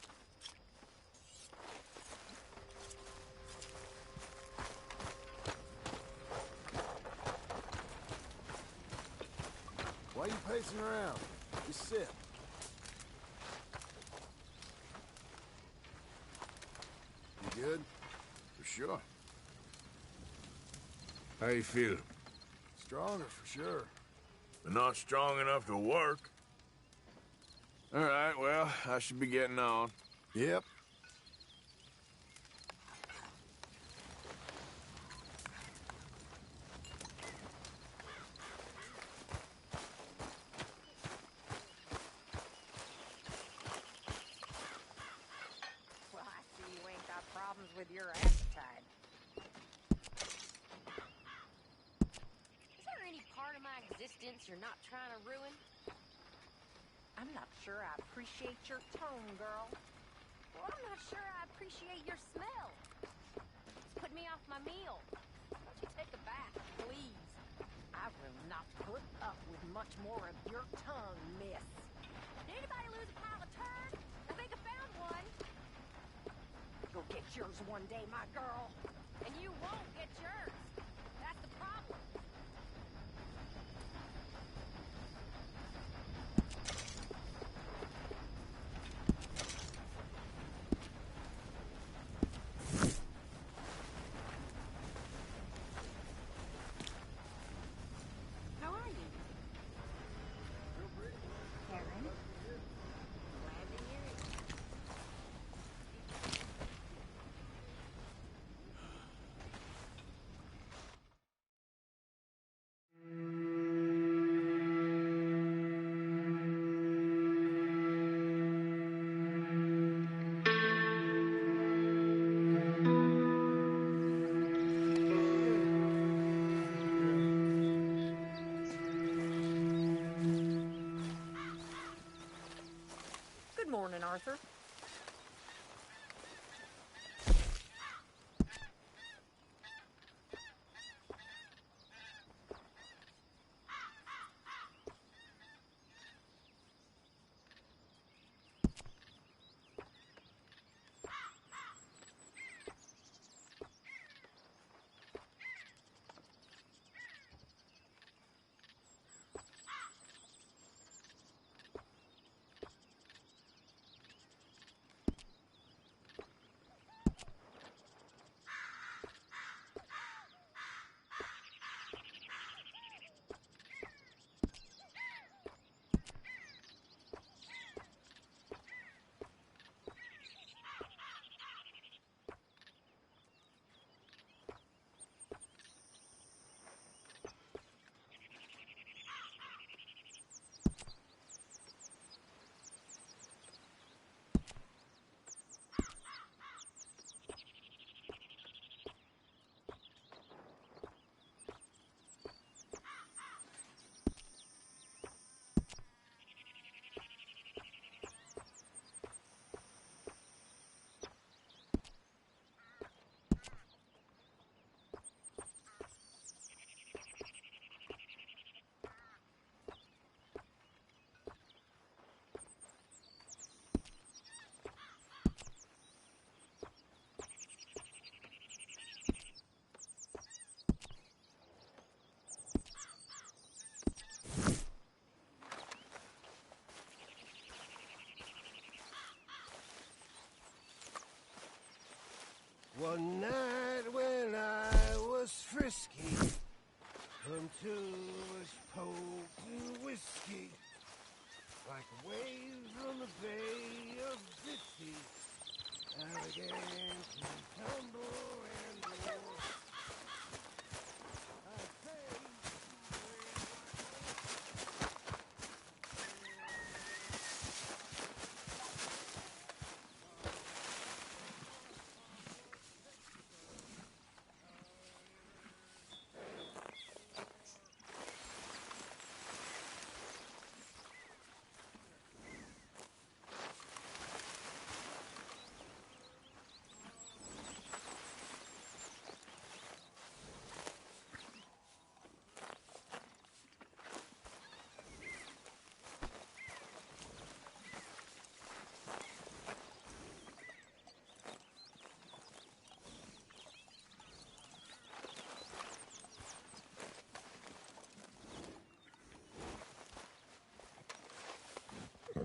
Why are you pacing around? Just sit. You good? For sure. How you feel? Stronger, for sure. But not strong enough to work. All right, well, I should be getting on. Yep. Well, I see you ain't got problems with your appetite. Is there any part of my existence you're not trying to ruin? I'm not sure I appreciate your tone, girl. Well, I'm not sure I appreciate your smell. It's put me off my meal. Why don't you take a bath, please? I will not put up with much more of your tongue, miss. Did anybody lose a pile of turd? I think I found one. You'll get yours one day, my girl. And you won't get yours. That's the problem. until it's potent whiskey, like waves on the Bay of Bisbee. Alligators can tumble and roar. I say,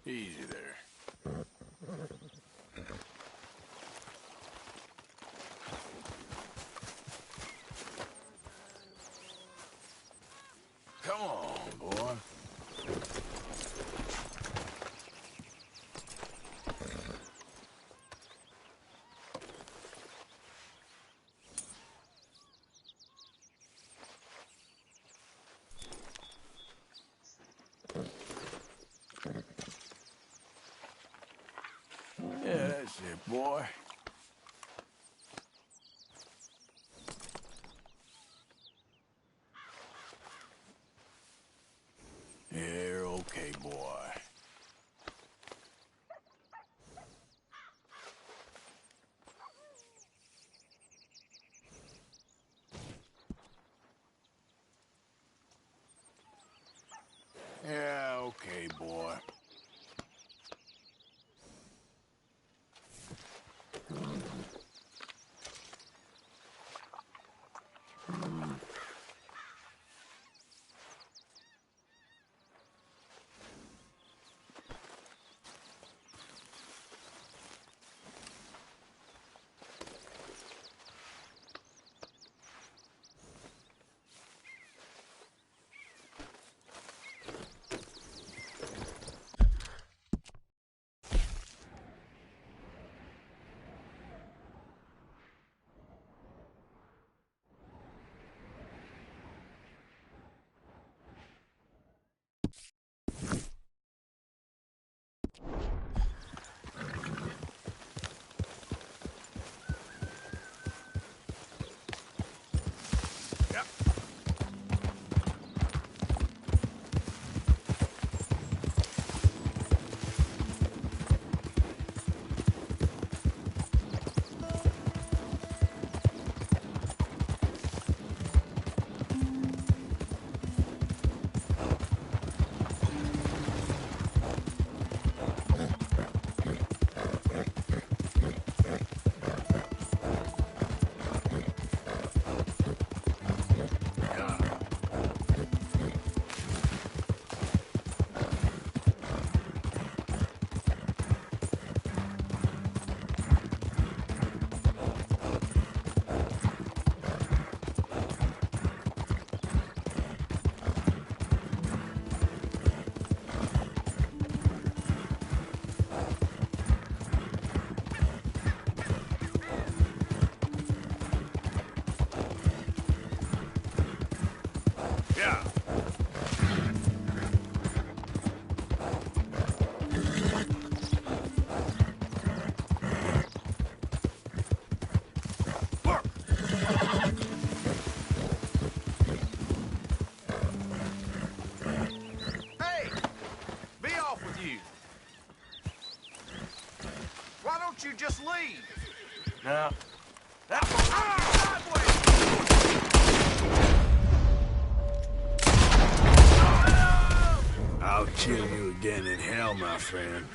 Easy there. Come on, boy. Yeah, that's it, boy. You're okay, boy. Yeah, okay, boy. You just leave. No. I'll kill you again in hell, my friend.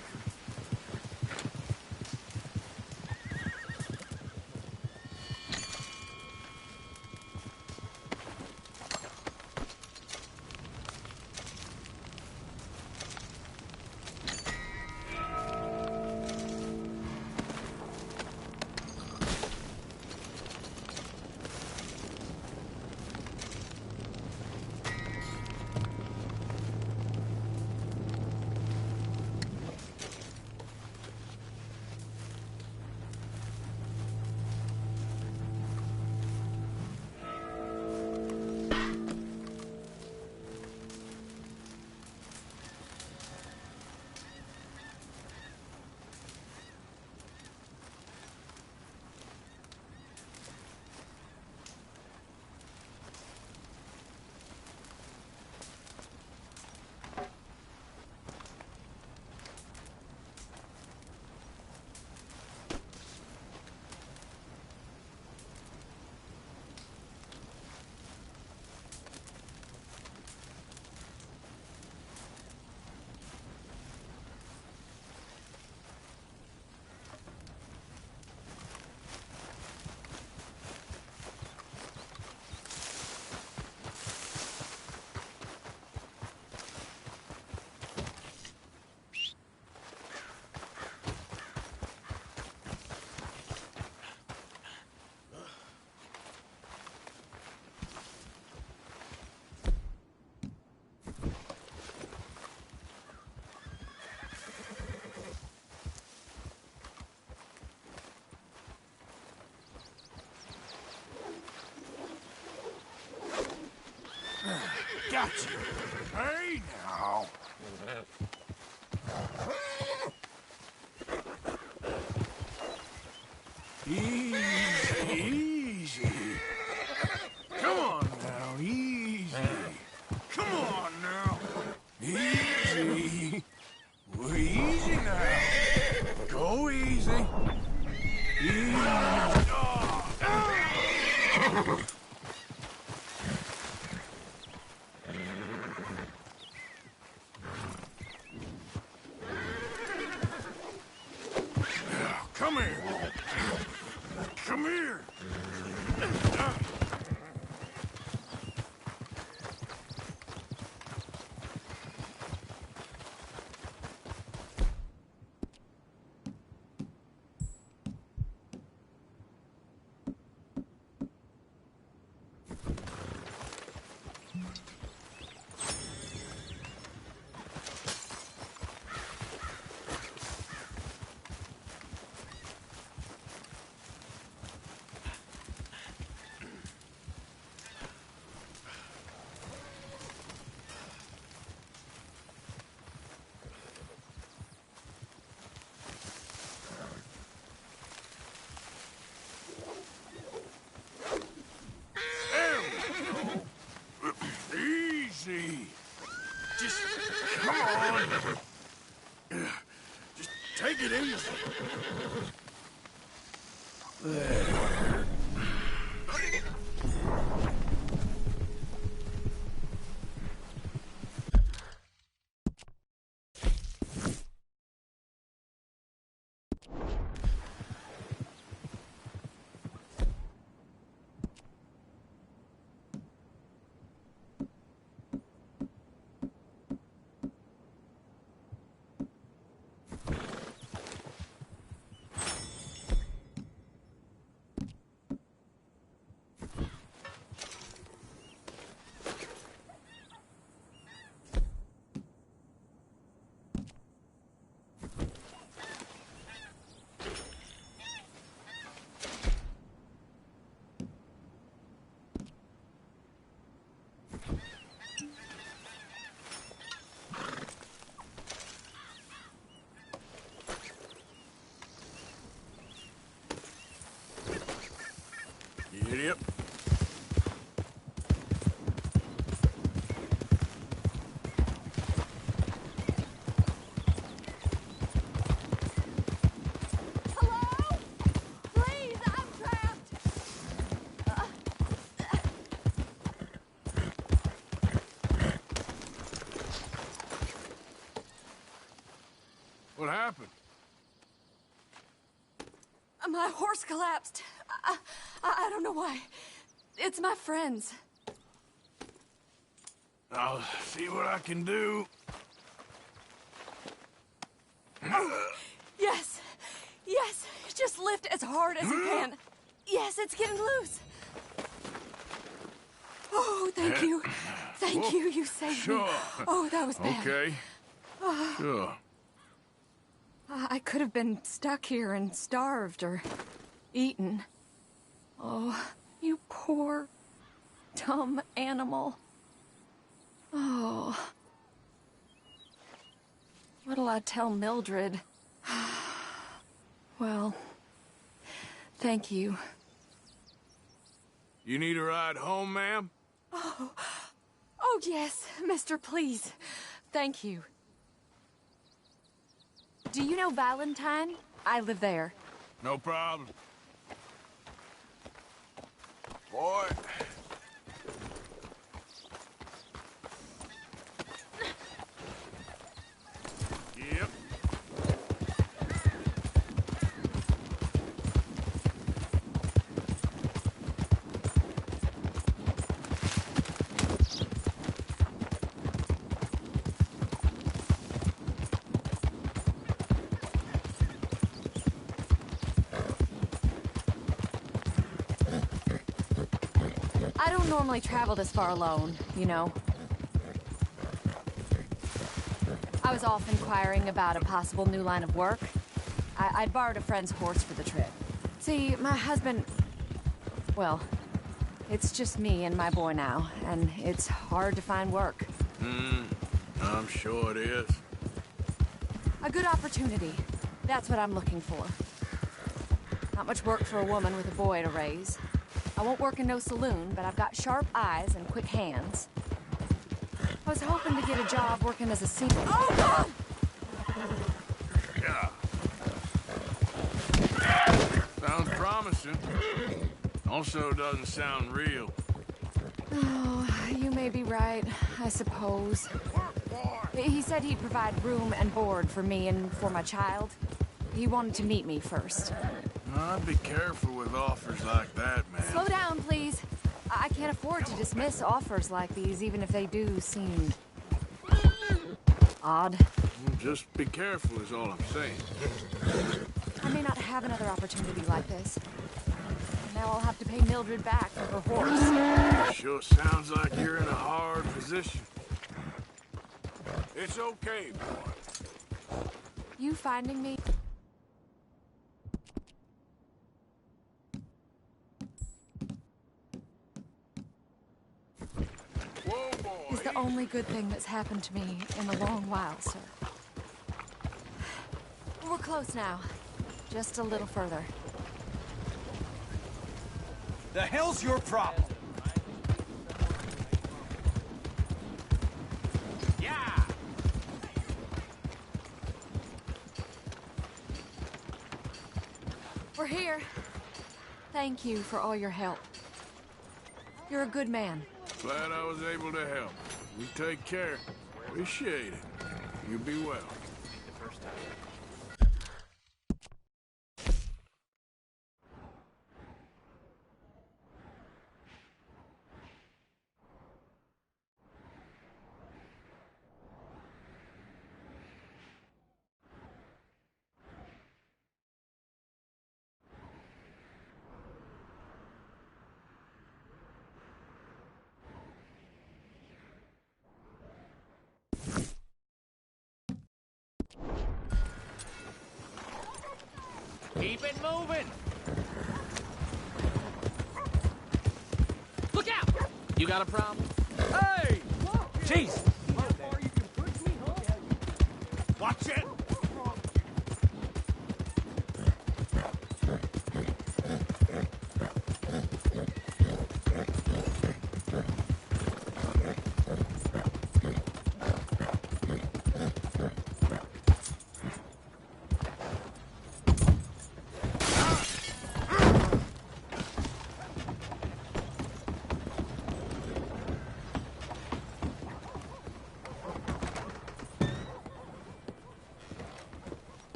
Gotcha. Hey, now. Easy, easy. Come on now, easy. Come on now. Easy. We're easy now. Go easy. Easy. Come here. Come here. Easy. Just come on. Just take it easy. There. Idiot. Hello? Please, I'm trapped. What happened? My horse collapsed. I don't know why. It's my friends. I'll see what I can do. Oh, yes. Yes. Just lift as hard as you can. Yes, it's getting loose. Oh, thank you. Thank you. You saved me. Oh, that was bad. Okay. Sure. I could have been stuck here and starved or eaten. Oh, you poor, dumb animal. Oh. What'll I tell Mildred? Well, thank you. You need a ride home, ma'am? Oh, yes, mister, please. Thank you. Do you know Valentine? I live there. No problem. Boy. Yep. I don't normally travel this far alone, you know. I was off inquiring about a possible new line of work. I'd borrowed a friend's horse for the trip. See, my husband... Well, It's just me and my boy now, and it's hard to find work. I'm sure it is. A good opportunity. That's what I'm looking for. Not much work for a woman with a boy to raise. I won't work in no saloon, but I've got sharp eyes and quick hands. I was hoping to get a job working as a senior. Oh, God! Yeah. Sounds promising. Also doesn't sound real. Oh, you may be right, I suppose. He said he'd provide room and board for me and for my child. He wanted to meet me first. I'd be careful with offers like that, man. Slow down, please. I can't afford to dismiss offers like these, even if they do seem odd. Just be careful is all I'm saying. I may not have another opportunity like this. Now I'll have to pay Mildred back for her horse. Sure sounds like you're in a hard position. It's okay, boy. You finding me? Whoa, boy. Is the only good thing that's happened to me in a long while, sir. We're close now. Just a little further. The hell's your problem? Yeah! We're here. Thank you for all your help. You're a good man. Glad I was able to help. You take care. Appreciate it. You be well. Keep it moving! Look out! You got a problem? Hey! Jesus! Watch it!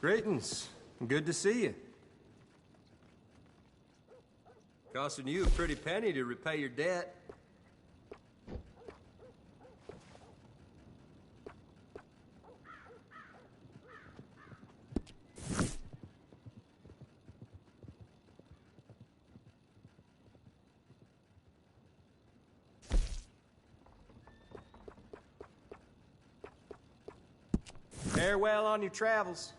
Greetings. Good to see you. Costing you a pretty penny to repay your debt. Farewell on your travels.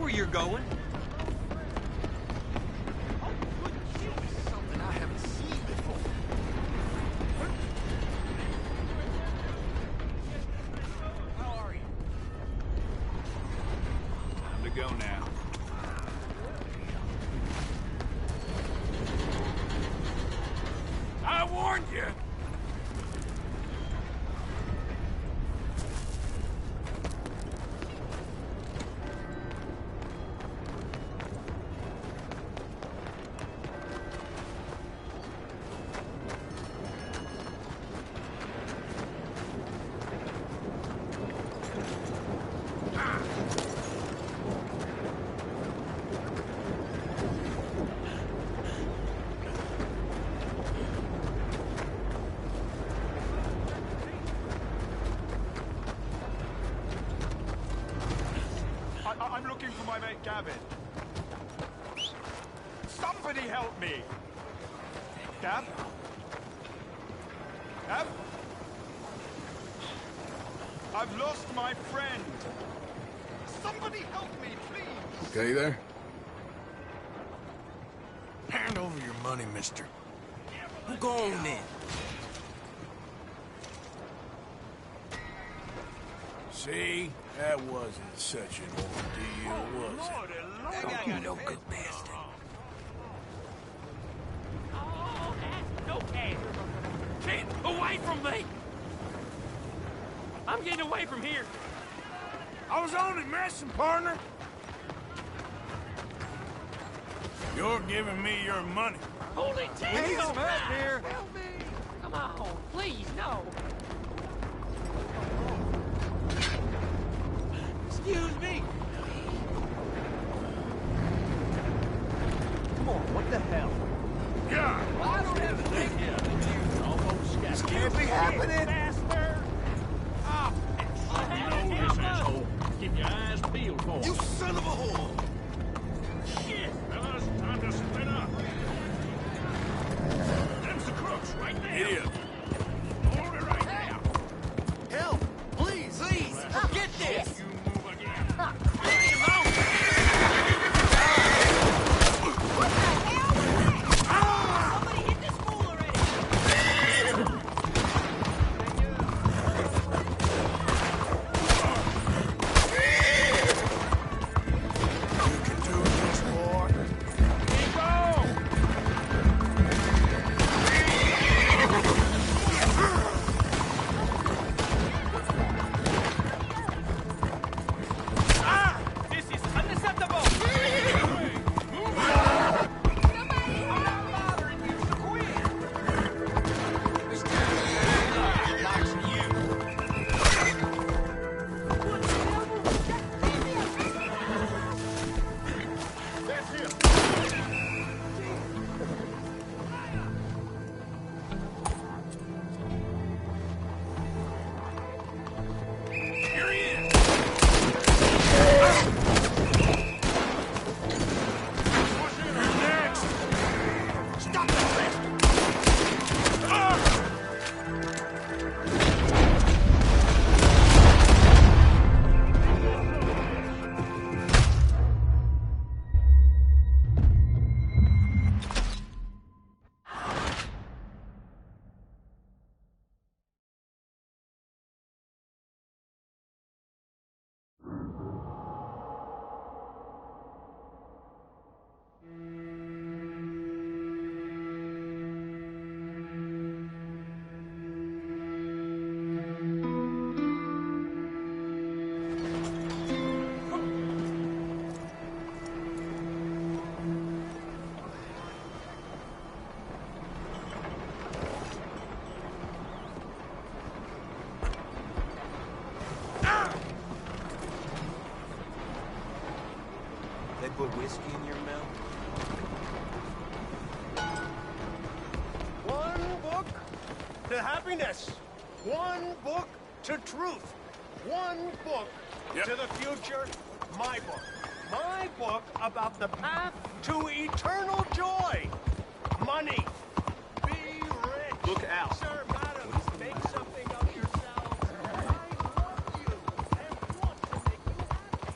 where you're going. Something I haven't seen before. How are you? Time to go now. I warned you! I'm looking for my mate Gavin. Somebody help me! Gav? Gav? I've lost my friend. Somebody help me, please! Okay there? Hand over your money, mister. Go on then. See? That wasn't such an ordeal, was it? That guy got no good bastard. Oh, that's no cash. Get away from me! I'm getting away from here. I was only messing, partner. You're giving me your money. Holy We need some help here. Help me! Come on, please, no. Excuse me. Come on, what the hell? Yeah. I don't have a thing here. This can't be happening. Bastard! Ah! You know this asshole. Keep your eyes peeled for You son of a whore! Shit! Fellas, time to split up. Them's the crooks right there. Idiot. Hold it right now. Help! Please! Please, forget this. You move again. Leave me alone. What the hell was that? Somebody hit this fool already. You can do this, boy. Keep going. This is unacceptable! Move on! I'm not bothering you, so quit! This guy likes you. That's him! Here he is! Stop that bastard! They put whiskey in your mouth? One book to happiness. One book to truth. One book to the future. My book. My book about the path to eternal joy. Money. Be rich. Look out. Sir, madam, make something of yourselves. I love you and want to make you happy.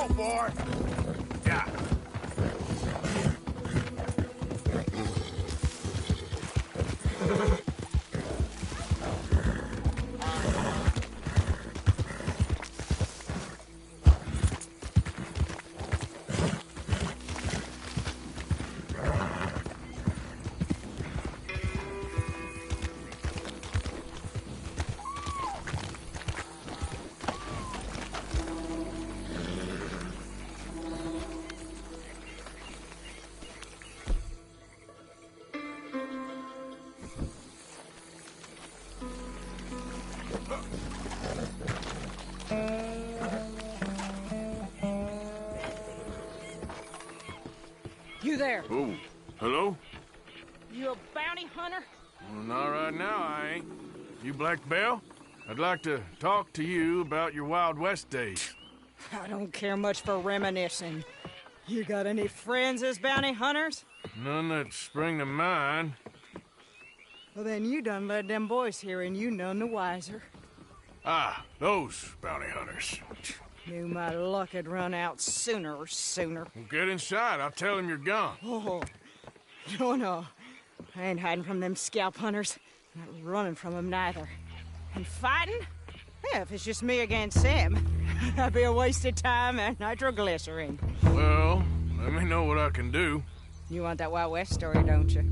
go, boy. Yeah. You there? Oh, hello? You a bounty hunter? Well, not right now, I ain't. You Black Belle? I'd like to talk to you about your Wild West days. I don't care much for reminiscing. You got any friends as bounty hunters? None that spring to mind. Well, then you done led them boys here and you none the wiser. Ah, those bounty hunters. Knew my luck had run out sooner or sooner. Well, get inside. I'll tell him you're gone. Oh, no. I ain't hiding from them scalp hunters. Not running from them neither. And fighting? Yeah, if it's just me against them, that'd be a waste of time and nitroglycerin. Well, let me know what I can do. You want that Wild West story, don't you?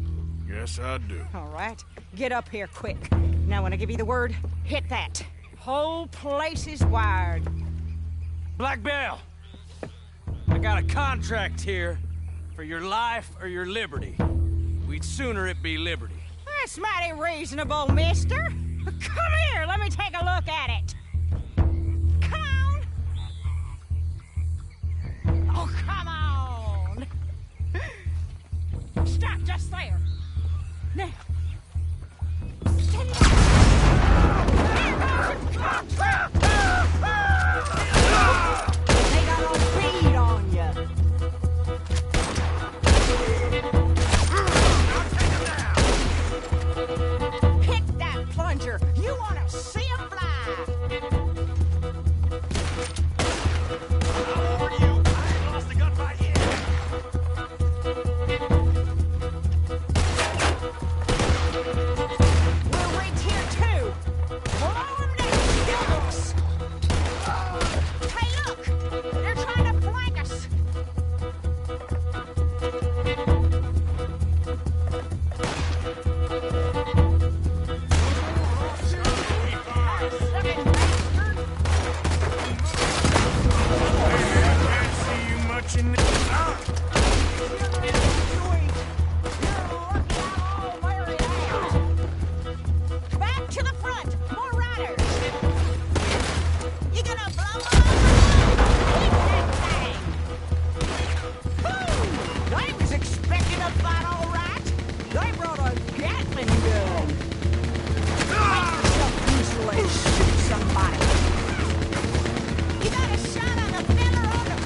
Yes, I do. All right. Get up here quick. Now, when I give you the word, hit that. Whole place is wired. Black Belle, I got a contract here for your life or your liberty. We'd sooner it be liberty. That's mighty reasonable, mister. Come here, let me take a look at it. Come on. Oh, come on. Stop just there. Now. Stand up. There goes your contract. They got a bead on you. Hit that plunger. You want to see him fly. I'll warn you, I ain't lost a gunfight yet. We'll reach here too. Blow him to stilts. Hey, look! They're trying to flank us. Sucking bastard. Can't see you much in this. Back to the front! More riders! You gonna blow up? Hit that thing! Whew! I was expecting a fight, all right. They brought a Gatling gun. Make yourself useful and shoot somebody. You got a shot on the fella on the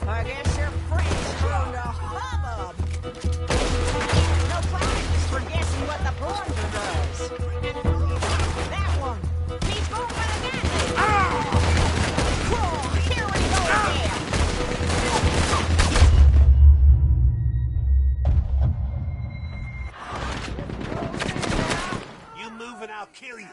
I guess your friend's thrown a hubbub. No prizes for guessing what the plunger does. That one, he's going for the Gatling. Whoa, here we go again. You move and I'll kill you.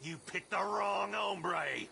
You picked the wrong hombre.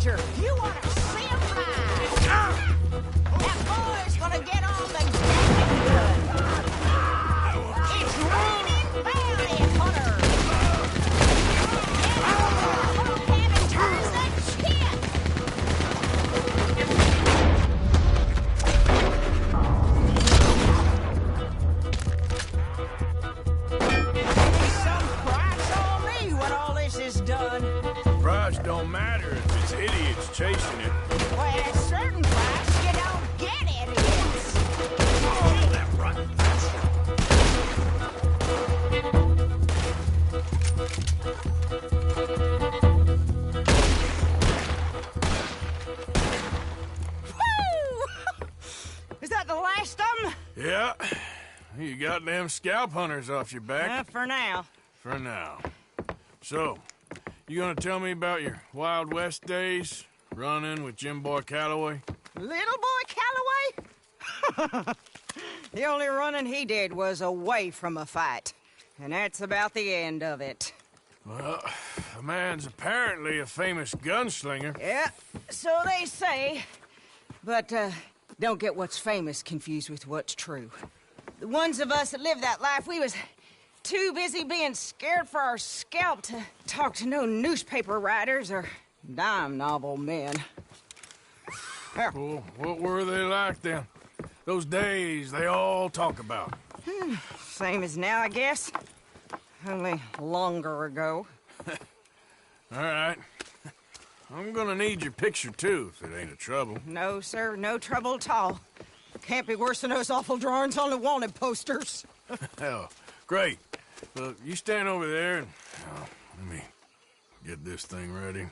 Ranger. You want to see him ride? That boy's gonna get on the getting good. It's raining bounty hunters. Whole cabin turns the shit. Some price on me when all this is done. Price don't matter if it's idiots chasing it. Well, at a certain price, you don't get idiots. Kill that rotten bastard. Woo! Is that the last of them? Yeah. You got them scalp hunters off your back. For now. For now. So, you gonna tell me about your Wild West days? Running with Jim Boy Calloway? Little boy Calloway? The only running he did was away from a fight. And that's about the end of it. Well, the man's apparently a famous gunslinger. Yeah, so they say. But, don't get what's famous confused with what's true. The ones of us that lived that life, we was too busy being scared for our scalp to talk to no newspaper writers or dime novel men. Well, what were they like then? Those days they all talk about. Same as now, I guess. Only longer ago. All right. I'm gonna need your picture, too, if it ain't a trouble. No, sir, no trouble at all. Can't be worse than those awful drawings on the wanted posters. Hell, great. Look, you stand over there and... let me get this thing ready.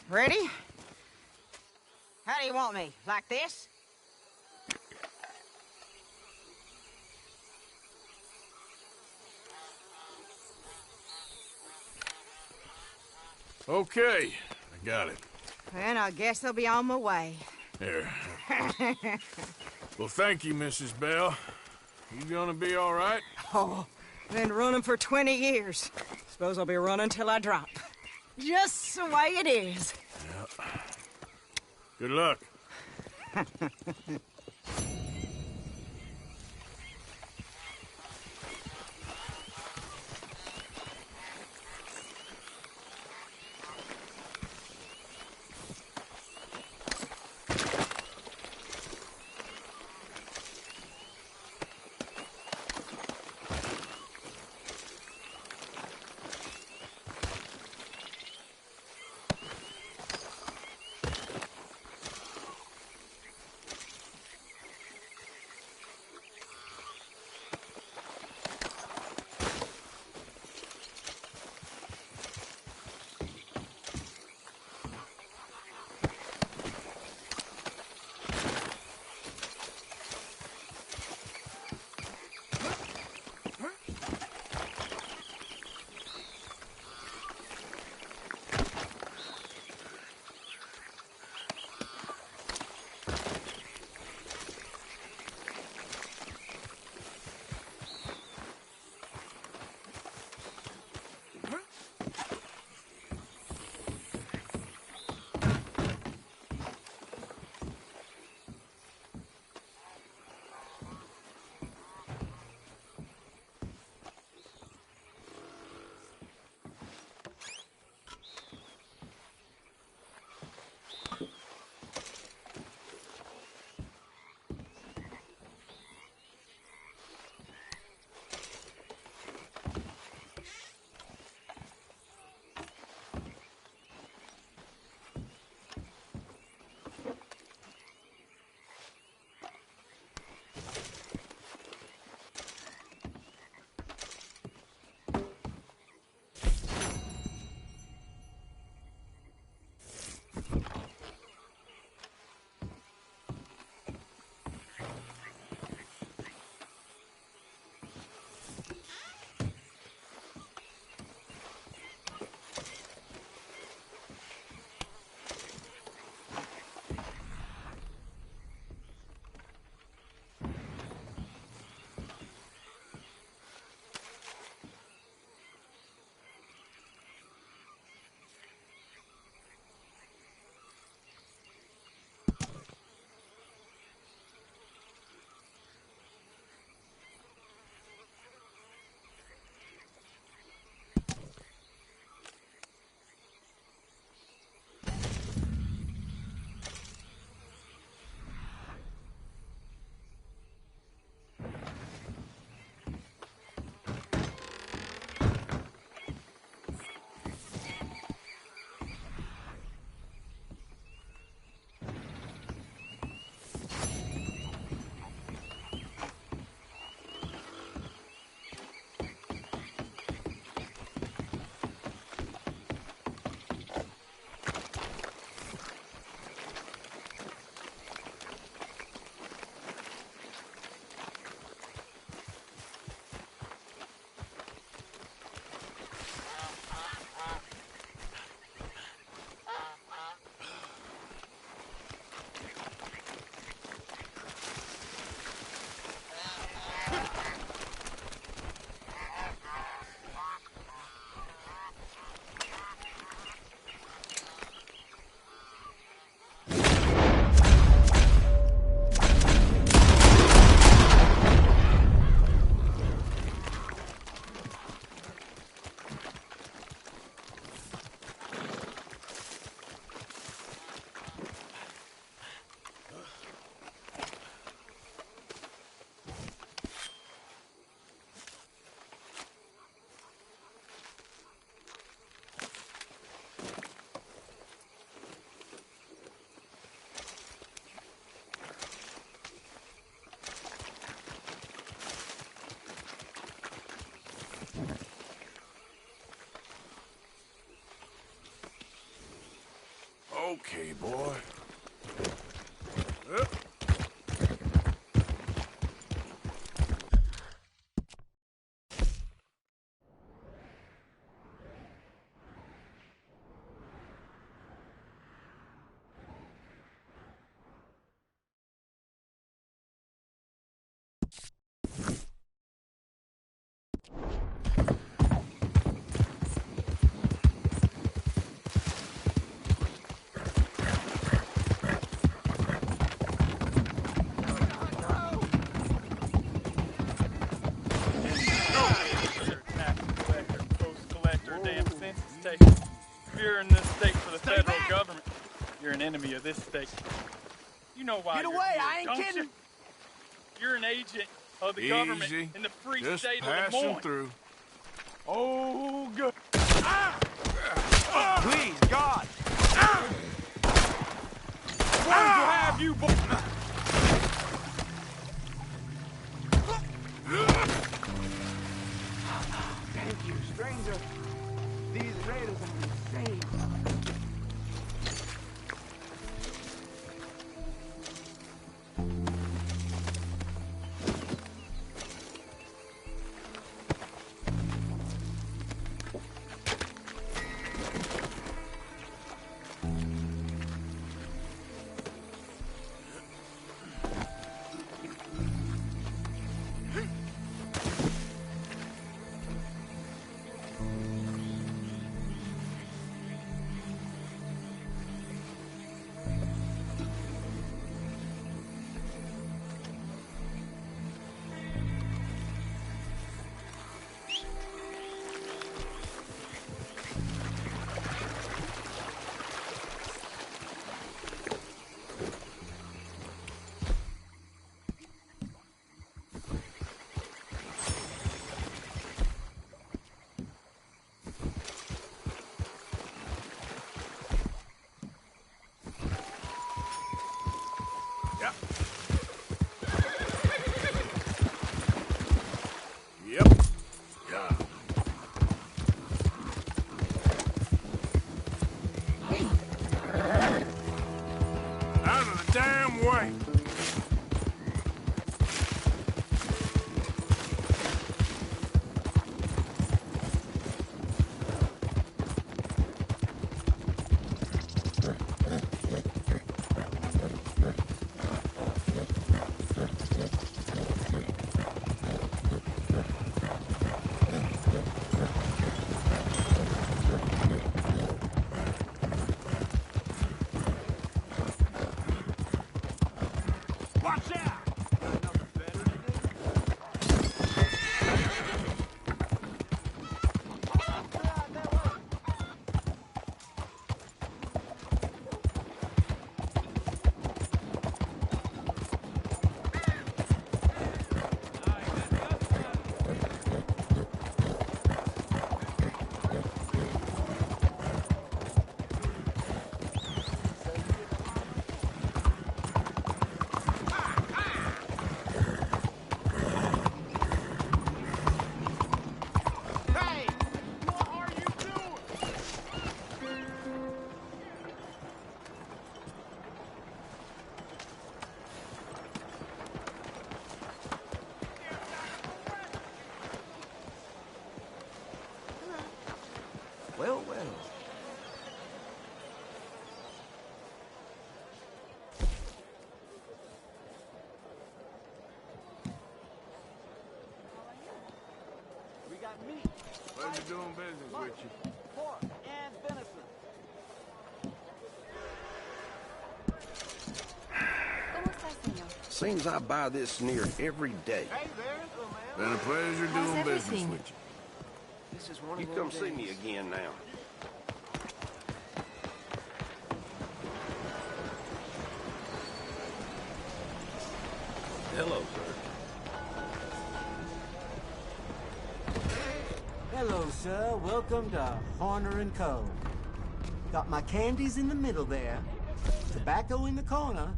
Ready? How do you want me? Like this? Okay, I got it. Then I guess I'll be on my way. Here. Well, thank you, Mrs. Bell. You gonna be all right? Oh, been running for 20 years. Suppose I'll be running till I drop. Just the way it is. Yep. Good luck. Okay, boy. If you're in this state for the federal government, you're an enemy of this state. You know why. Get you're away, here, I ain't don't kidding. you? You're an agent of the government in the free Just state of passing Lemoyne. through. Oh, good. Please, God. What did you have, you boy? Thank you, stranger. These raiders are insane. Yep. Yeah. Out of the damn way. Watch out! Well, well. We got meat. Pleasure doing business with you. Pork and venison. Seems I buy this near every day. Hey there, little man. Been a pleasure How's doing business everything? with you. This is one You of come those see me days. again now. Hello, sir. Hello, sir. Welcome to Horner & Co. Got my candies in the middle there, tobacco in the corner,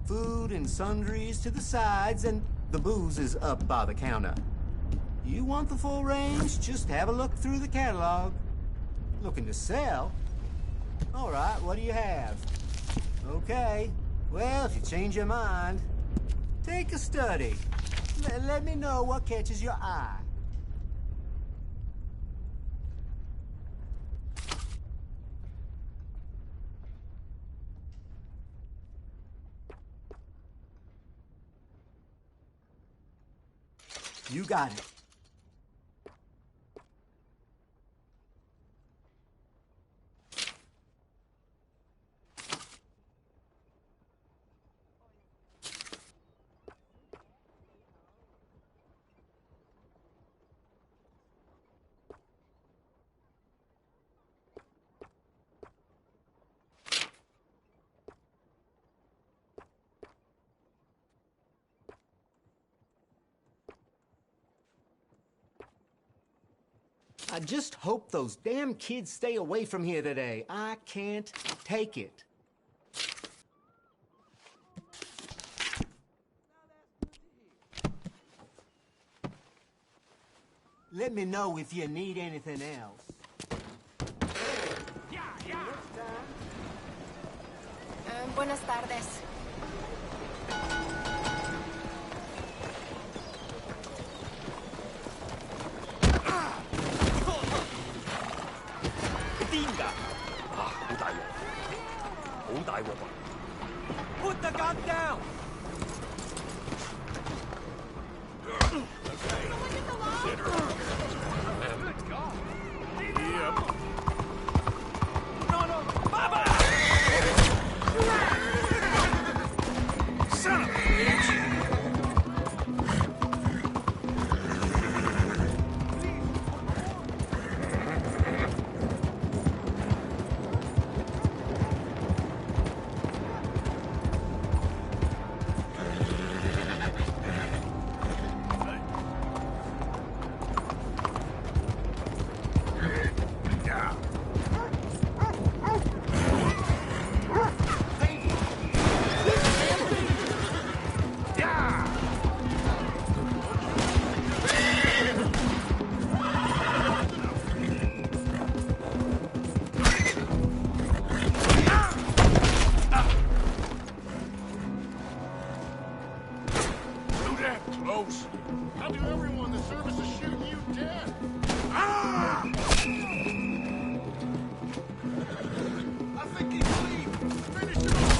food and sundries to the sides, and the booze is up by the counter. You want the full range? Just have a look through the catalog. Looking to sell? All right, what do you have? Okay. Well, if you change your mind, take a study. Let me know what catches your eye. You got it. I just hope those damn kids stay away from here today. I can't take it. Let me know if you need anything else. Buenas tardes. Put the gun down! Son of a bitch! Close. How do everyone in the service is shooting you dead? Ah! I think he's bleeding. Finish him off.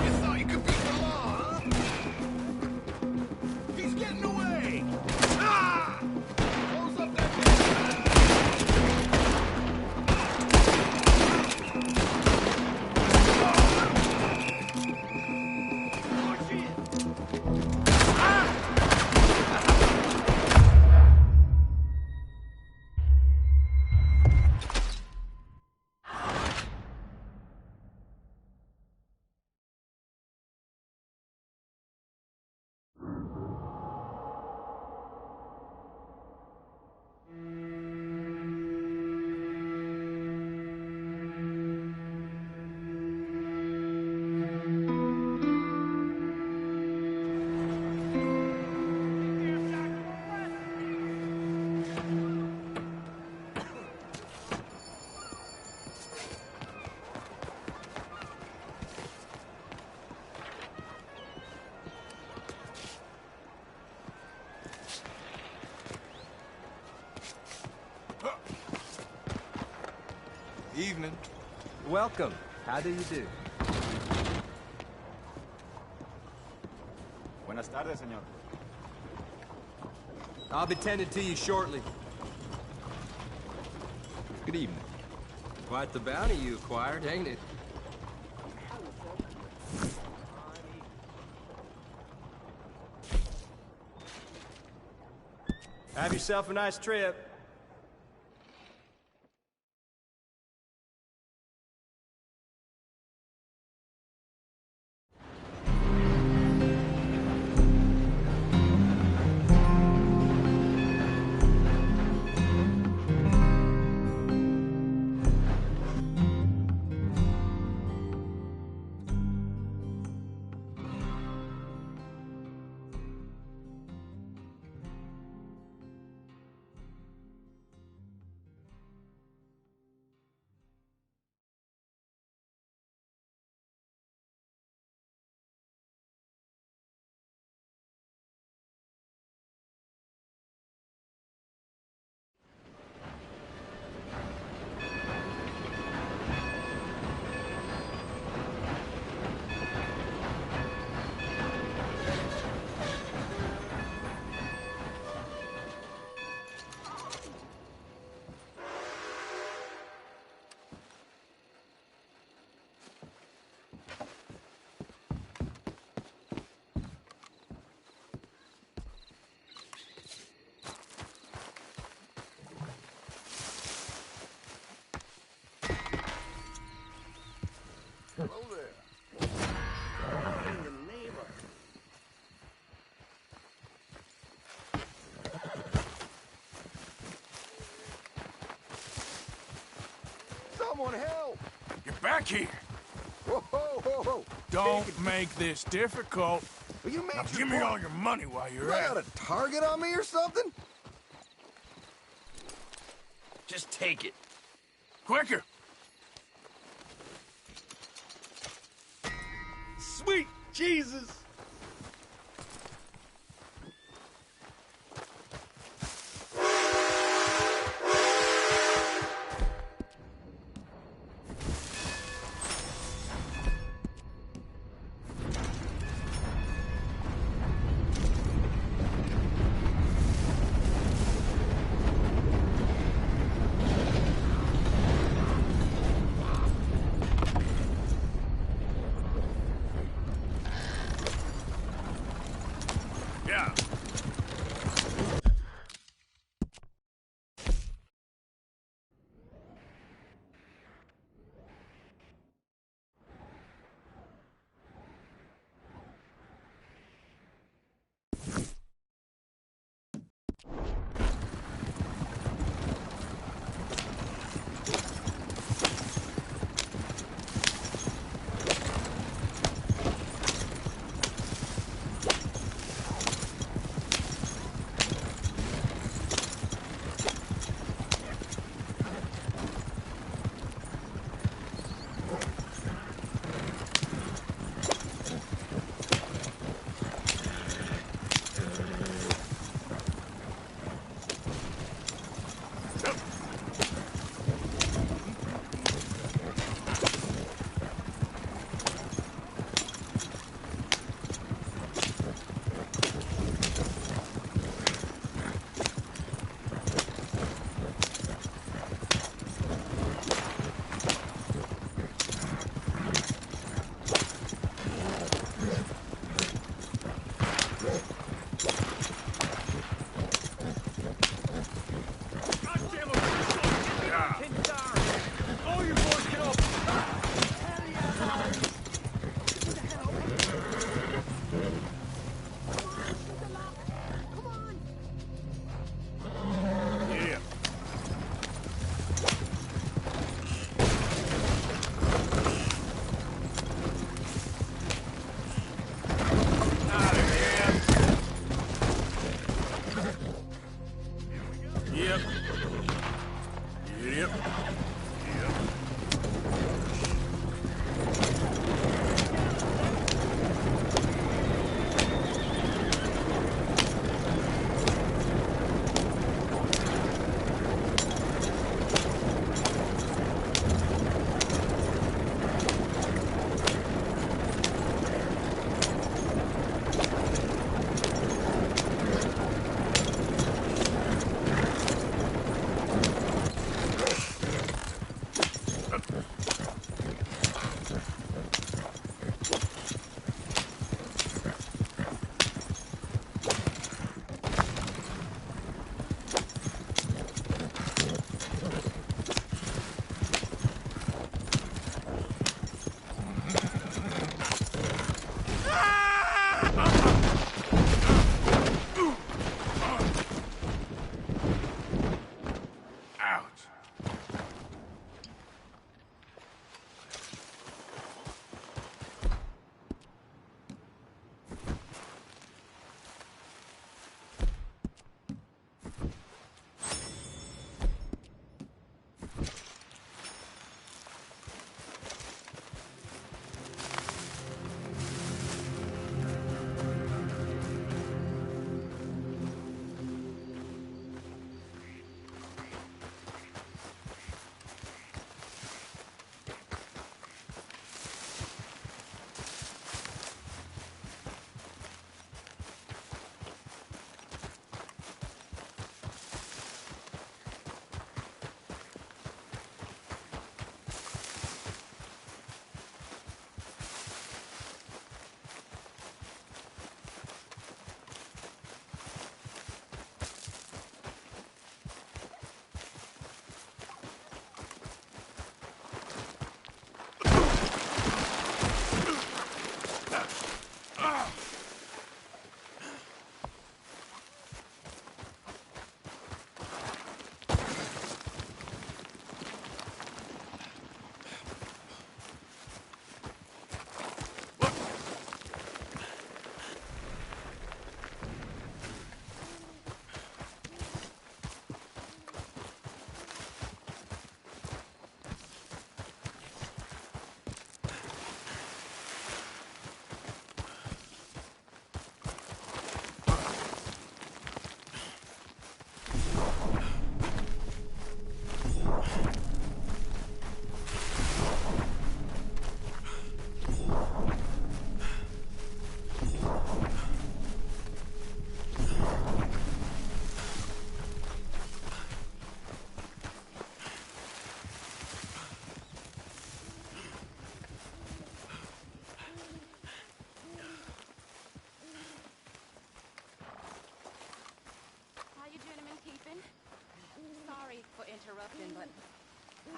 You thought you could beat the law, huh? He's getting away. Ah! Close up that Evening. Welcome. How do you do? Buenas tardes, señor. I'll be tending to you shortly. Good evening. Quite the bounty you acquired, ain't it? Have yourself a nice trip. here. Whoa, whoa, whoa, whoa. Don't make this difficult. Well, you Now made give me all your money while you're You at got it. a target on me or something? Just take it. Quicker! Sweet Jesus! Yeah.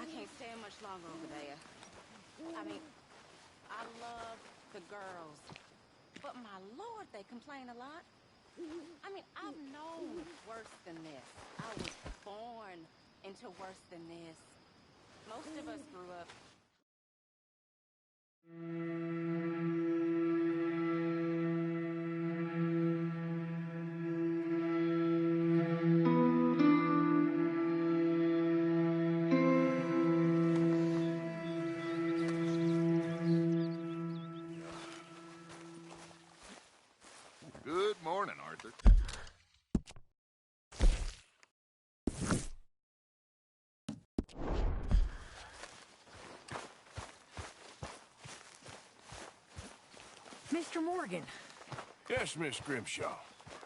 I can't stand much longer over there. I mean, I love the girls. But my lord, they complain a lot. I mean, I've known worse than this. I was born into worse than this. Most of us grew up. Good morning, Arthur. Mr. Morgan. Yes, Miss Grimshaw.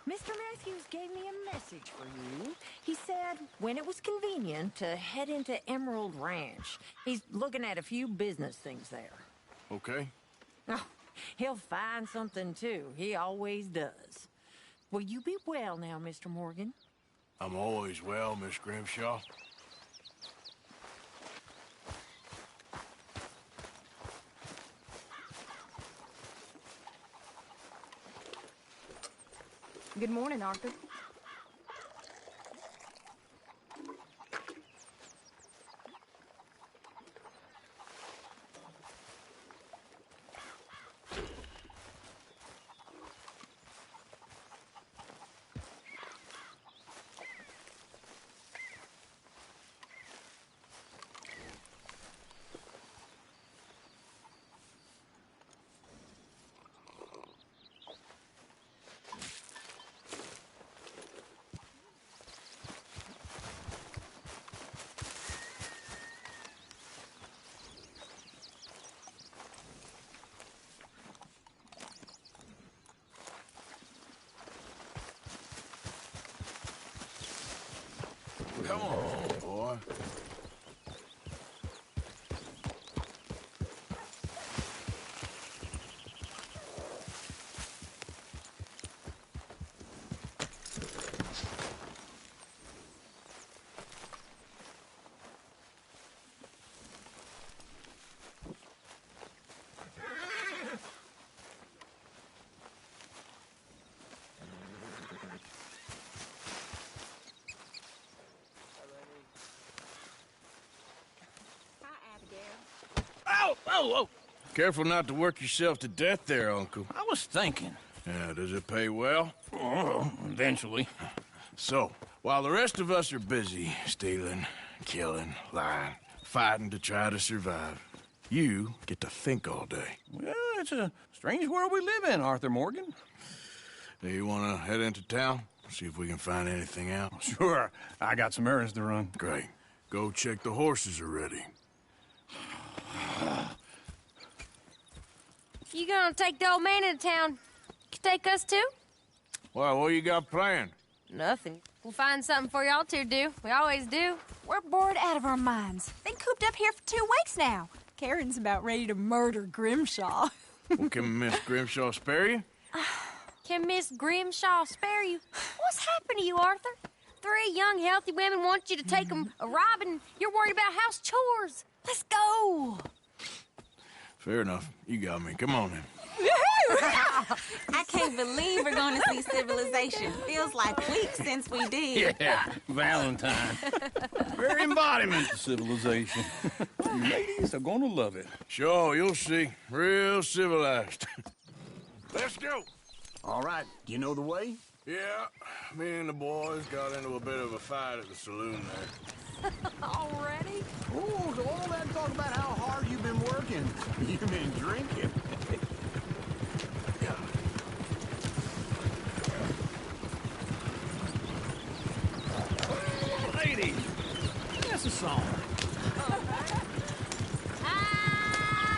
Mr. Matthews gave me a message for you. He said when it was convenient to head into Emerald Ranch. He's looking at a few business things there. Okay. Oh, he'll find something, too. He always does. Will you be well now, Mr. Morgan? I'm always well, Miss Grimshaw. Good morning, Arthur. Come on, boy. Oh, oh, oh! Careful not to work yourself to death there, Uncle. I was thinking. Yeah, does it pay well? Oh, eventually. So, while the rest of us are busy stealing, killing, lying, fighting to try to survive, you get to think all day. Well, it's a strange world we live in, Arthur Morgan. Do you want to head into town? See if we can find anything out? Sure. I got some errands to run. Great. Go check the horses are ready. You gonna take the old man into town? You take us too? Well, what you got planned? Nothing. We'll find something for y'all to do. We always do. We're bored out of our minds. Been cooped up here for 2 weeks now. Karen's about ready to murder Grimshaw. Well, can Miss Grimshaw spare you? Can Miss Grimshaw spare you? What's happened to you, Arthur? 3 young, healthy women want you to take them a robbing. You're worried about house chores. Let's go. Fair enough. You got me. Come on then. I can't believe we're going to see civilization. Feels like weeks since we did. Yeah, Valentine. Very embodiment of civilization. You ladies are gonna love it. Sure, you'll see. Real civilized. Let's go. All right. Do you know the way? Yeah, me and the boys got into a bit of a fight at the saloon there. Already? Oh, so all that talk about how hard you've been working. You've been drinking. Ladies, that's a song. I'm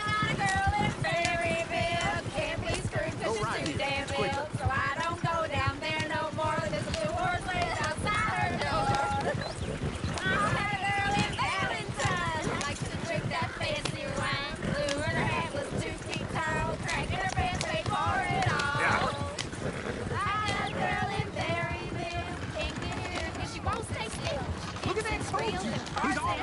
not a girl in Berryville. Can't be screwed 'cause she's too damn ill. So I don't go down there no more. There's a blue horse laid outside her door. I'm a girl in Valentine who likes to drink that fancy wine. Blue and her hat was 2 feet tall, cracking her pants, paid for it all. I'm a girl in Berryville. Can't get her 'cause she won't stay still. Look at that coach. He's all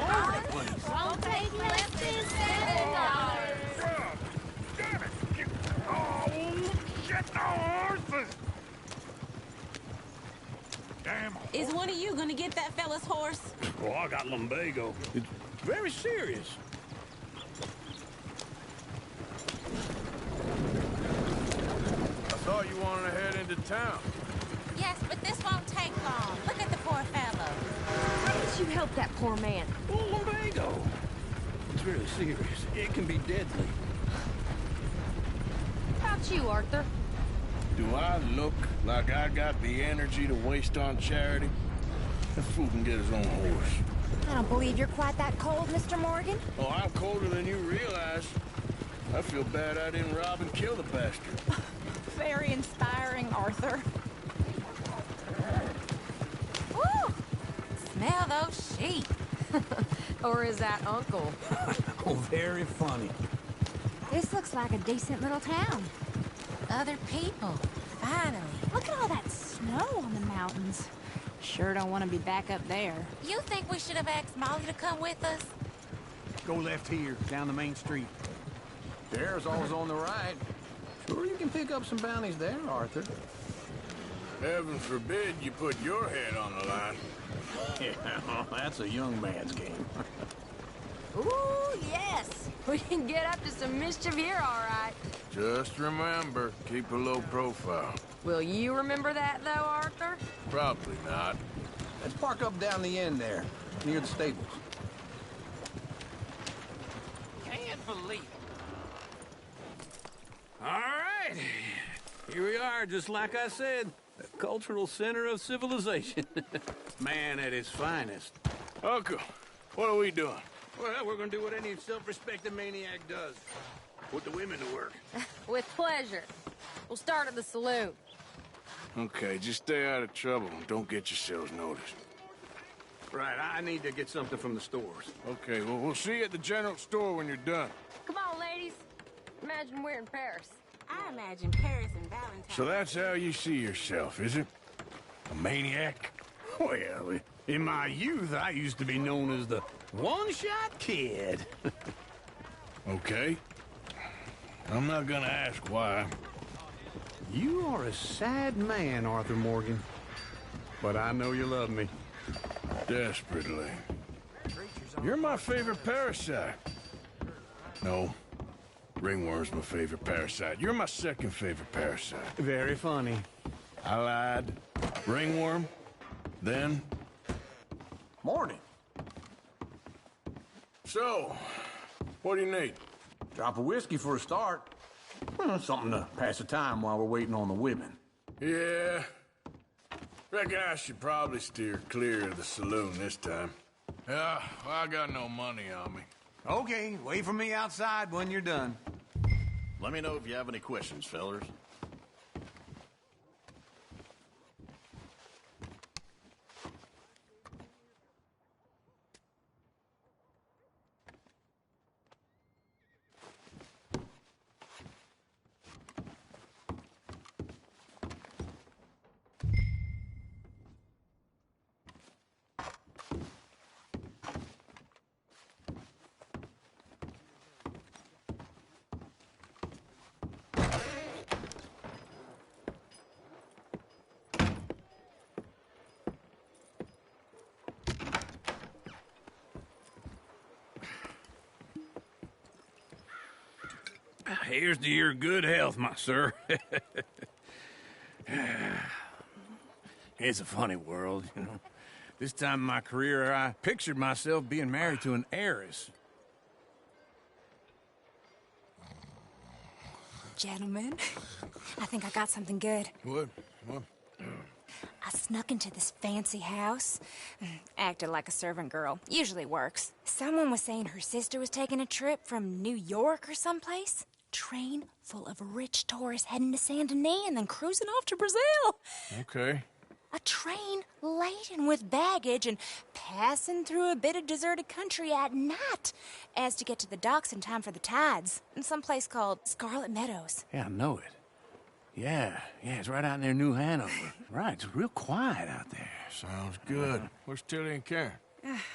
Is one of you gonna get that fella's horse? Oh, I got lumbago. It's very serious. I thought you wanted to head into town. Yes, but this won't take long. Look at the poor fellow. Why didn't you help that poor man? Oh, lumbago. It's very serious. It can be deadly. How about you, Arthur? Do I look like I got the energy to waste on charity? That fool can get his own horse. I don't believe you're quite that cold, Mr. Morgan. Oh, I'm colder than you realize. I feel bad I didn't rob and kill the bastard. Very inspiring, Arthur. Woo! Smell those sheep. Or is that Uncle? Oh, very funny. This looks like a decent little town. Other people. Finally. Look at all that snow on the mountains. Sure don't want to be back up there. You think we should have asked Molly to come with us? Go left here, down the main street. There's always on the right. Sure you can pick up some bounties there, Arthur. Heaven forbid you put your head on the line. Yeah, well, that's a young man's game. Ooh, yes. We can get up to some mischief here, all right. Just remember, keep a low profile. Will you remember that, though, Arthur? Probably not. Let's park up down the end there, near the stables. Can't believe it. All right. Here we are, just like I said. The cultural center of civilization. Man at his finest. Uncle, what are we doing? Well, we're gonna do what any self-respecting maniac does. Put the women to work. With pleasure. We'll start at the saloon. Okay, just stay out of trouble and don't get yourselves noticed. Right, I need to get something from the stores. Okay, well, we'll see you at the general store when you're done. Come on, ladies. Imagine we're in Paris. I imagine Paris and Valentine. So that's how you see yourself, is it? A maniac? Well, in my youth, I used to be known as the one-shot kid. Okay. I'm not gonna ask why. You are a sad man, Arthur Morgan. But I know you love me. Desperately. You're my favorite parasite. No. Ringworm's my favorite parasite. You're my second favorite parasite. Very funny. I lied. Ringworm. Then... Morning. So, what do you need? Drop of whiskey for a start. Something to pass the time while we're waiting on the women. Yeah. Reckon I should probably steer clear of the saloon this time. Yeah, well, I got no money on me. Okay, wait for me outside when you're done. Let me know if you have any questions, fellers. Here's to your good health, my sir. It's a funny world, you know. This time in my career, I pictured myself being married to an heiress. Gentlemen, I think I got something good. What? I snuck into this fancy house. Acted like a servant girl. Usually works. Someone was saying her sister was taking a trip from New York or someplace. Train full of rich tourists heading to Saint Denis and then cruising off to Brazil. Okay. A train laden with baggage and passing through a bit of deserted country at night as to get to the docks in time for the tides in some place called Scarlet Meadows. Yeah, I know it. Yeah, it's right out near New Hanover. Right, it's real quiet out there. Sounds good. Where's Tilly and Karen?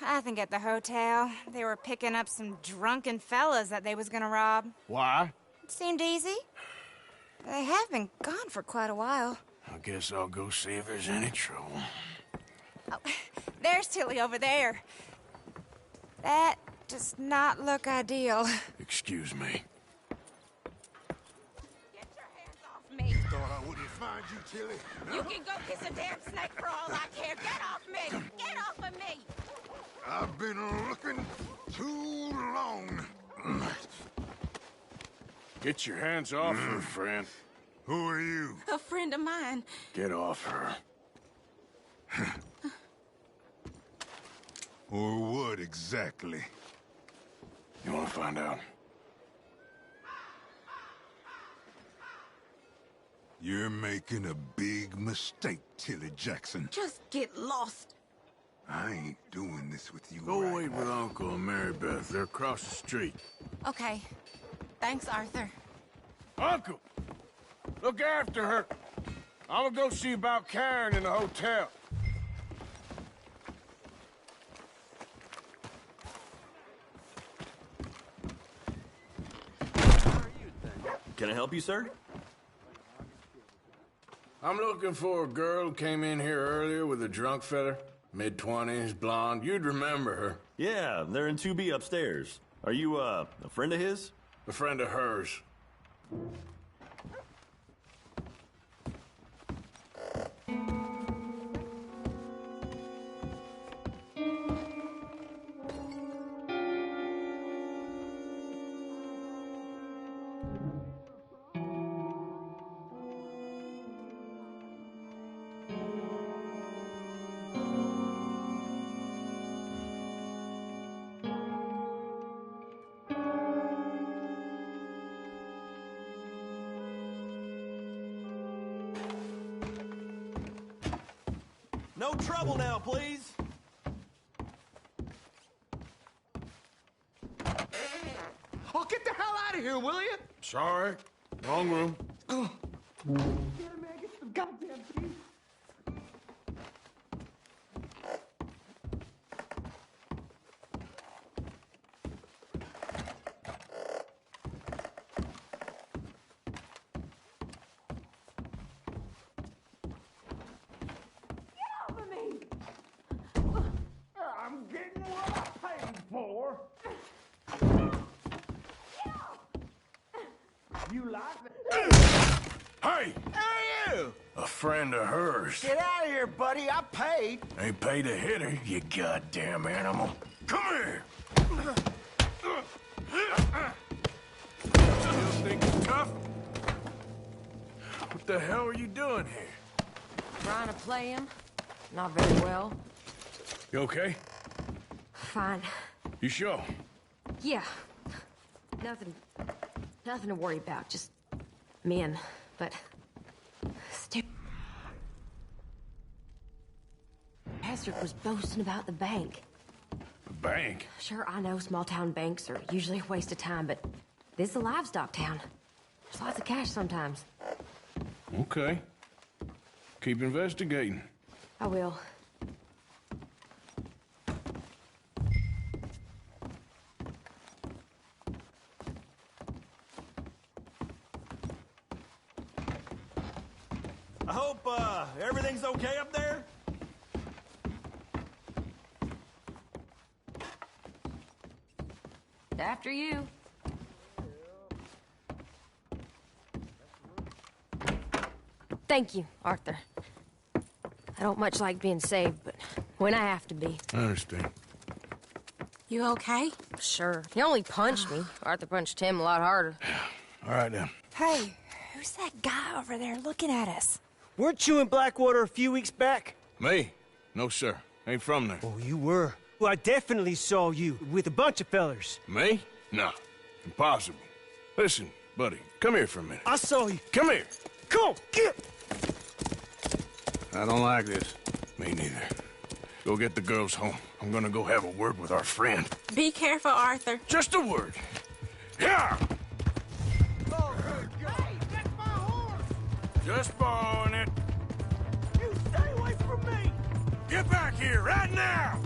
I think at the hotel. They were picking up some drunken fellas that they was gonna rob. Why? It seemed easy. They have been gone for quite a while. I guess I'll go see if there's any trouble. Oh, there's Tilly over there. That does not look ideal. Excuse me. Get your hands off me. Thought I wouldn't find you, Tilly. You can go kiss a damn snake for all I care. Get off me! Get off of me! I've been looking too long. Get your hands off her, friend. Who are you? A friend of mine. Get off her. Or what exactly? You want to find out? You're making a big mistake, Tilly Jackson. Just get lost. I ain't doing this with you. Go wait with Uncle and Mary Beth. They're across the street. Okay. Thanks, Arthur. Uncle! Look after her. I'm gonna go see about Karen in the hotel. Can I help you, sir? I'm looking for a girl who came in here earlier with a drunk fella. Mid-20s, blonde. You'd remember her. Yeah, they're in 2B upstairs. Are you, a friend of his? A friend of hers. No trouble now, please. Oh, get the hell out of here, will you? Sorry. Wrong room. Get him, man. Get some goddamn peace. I'm getting what I paid for. You like it? Hey! Who are you? A friend of hers. Get out of here, buddy. I paid. Ain't paid to hit her, you goddamn animal. Come here! Still think you're tough? What the hell are you doing here? Trying to play him? Not very well. You okay? Fine. You sure? Yeah. Nothing to worry about. Just men. But Patrick was boasting about the bank. The bank? Sure, I know small town banks are usually a waste of time, but this is a livestock town. There's lots of cash sometimes. Okay. Keep investigating. I will. I hope, everything's okay up there? After you. Thank you, Arthur. I don't much like being saved, but when I have to be. I understand. You okay? Sure. He only punched me. Arthur punched him a lot harder. All right, then. Hey, who's that guy over there looking at us? Weren't you in Blackwater a few weeks back? Me? No, sir. Ain't from there. Oh, you were. Well, I definitely saw you with a bunch of fellers. Me? No. Impossible. Listen, buddy, come here for a minute. I saw you. Come here. Come on, get! I don't like this. Me neither. Go get the girls home. I'm gonna go have a word with our friend. Be careful, Arthur. Just a word. Yeah! Oh, good God. Hey, that's my horse! Just borrowing it. You stay away from me! Get back here, right now!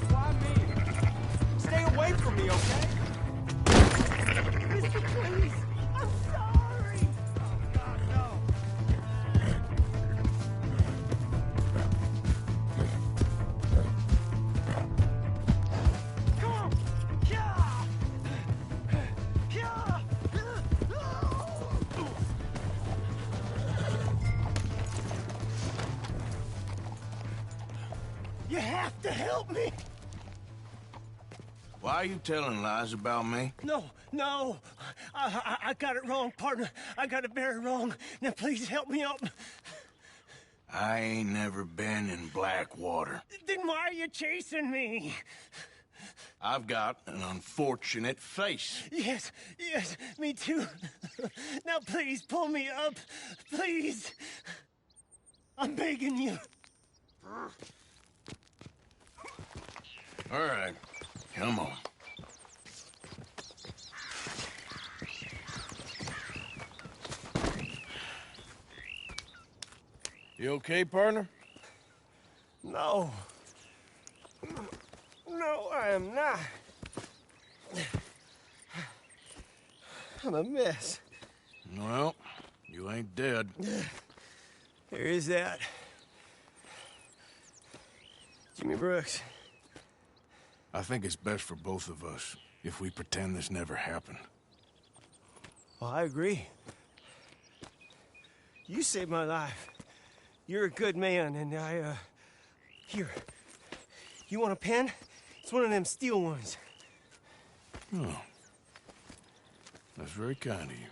Why me? Stay away from me, okay? Mister, please! I'm sorry! Oh, God, no! You have to help me! Why are you telling lies about me? No. I got it wrong, partner. I got it very wrong. Now, please help me up. I ain't never been in Blackwater. Then why are you chasing me? I've got an unfortunate face. Yes, me too. Now, please, pull me up. Please. I'm begging you. All right, come on. You okay, partner? No, I am not. I'm a mess. Well, you ain't dead. There is that. Jimmy Brooks. I think it's best for both of us if we pretend this never happened. Well, I agree. You saved my life. You're a good man, and here. You want a pen? It's one of them steel ones. Oh. That's very kind of you.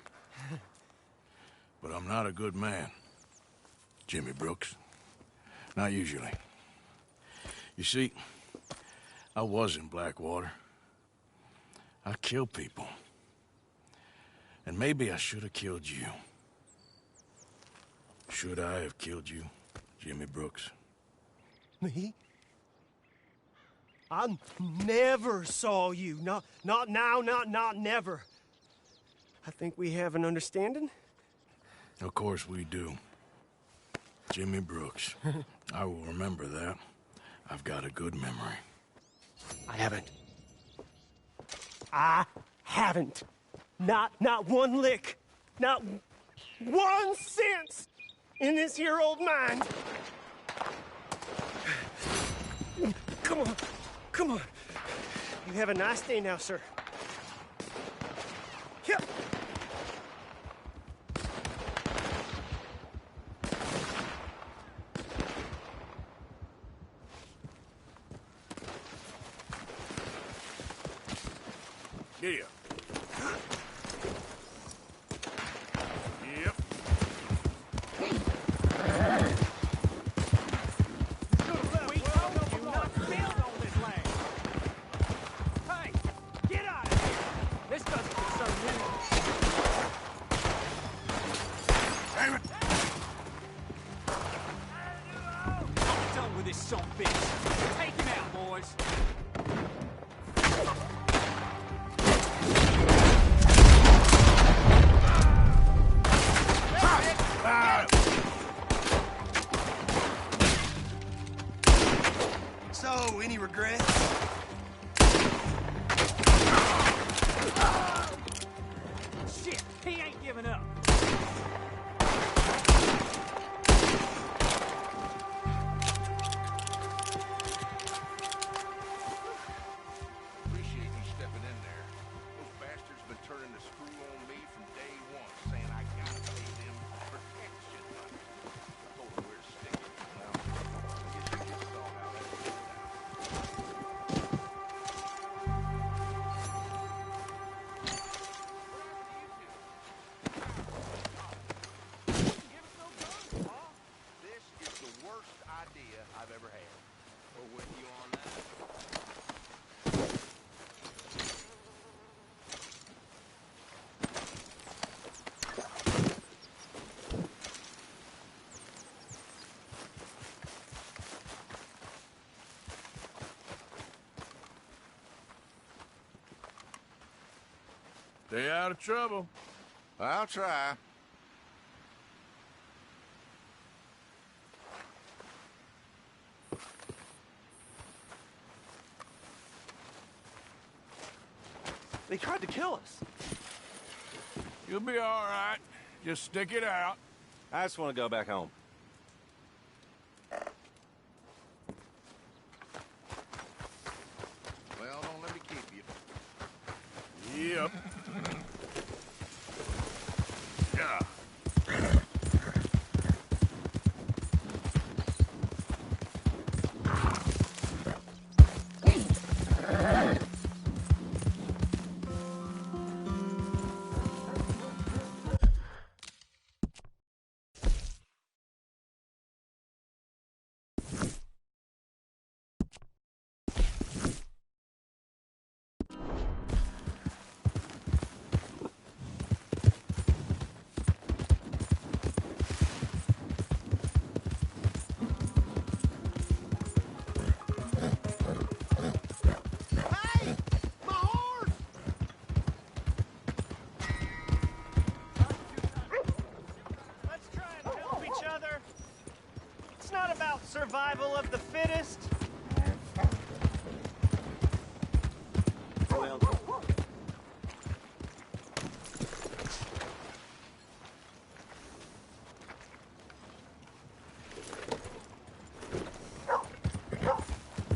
But I'm not a good man, Jimmy Brooks. Not usually. You see, I was in Blackwater. I killed people. And maybe I should have killed you. Should I have killed you, Jimmy Brooks? Me? I never saw you. Not now, not never. I think we have an understanding. Of course we do. Jimmy Brooks. I will remember that. I've got a good memory. I haven't. Not one lick. Not 1 cent in this here old mind. Come on. You have a nice day now, sir. Yep. Yeah. Yep. Hey, get out of here! This doesn't concern you. Damn it! I'm done with this son of a bitch. Take him out, boys. So, any regrets? Shit, he ain't giving up. Appreciate you stepping in there. Those bastards been turning the screw on me from day one, saying I gotta pay them protection money. I told them where to stick it. Well, I guess you just saw how that turned out. This is the worst idea I've ever had. We're with you on that. Stay out of trouble. I'll try. They tried to kill us. You'll be all right. Just stick it out. I just want to go back home. Well, don't let me keep you. Yep. Yeah. Survival of the fittest. Well,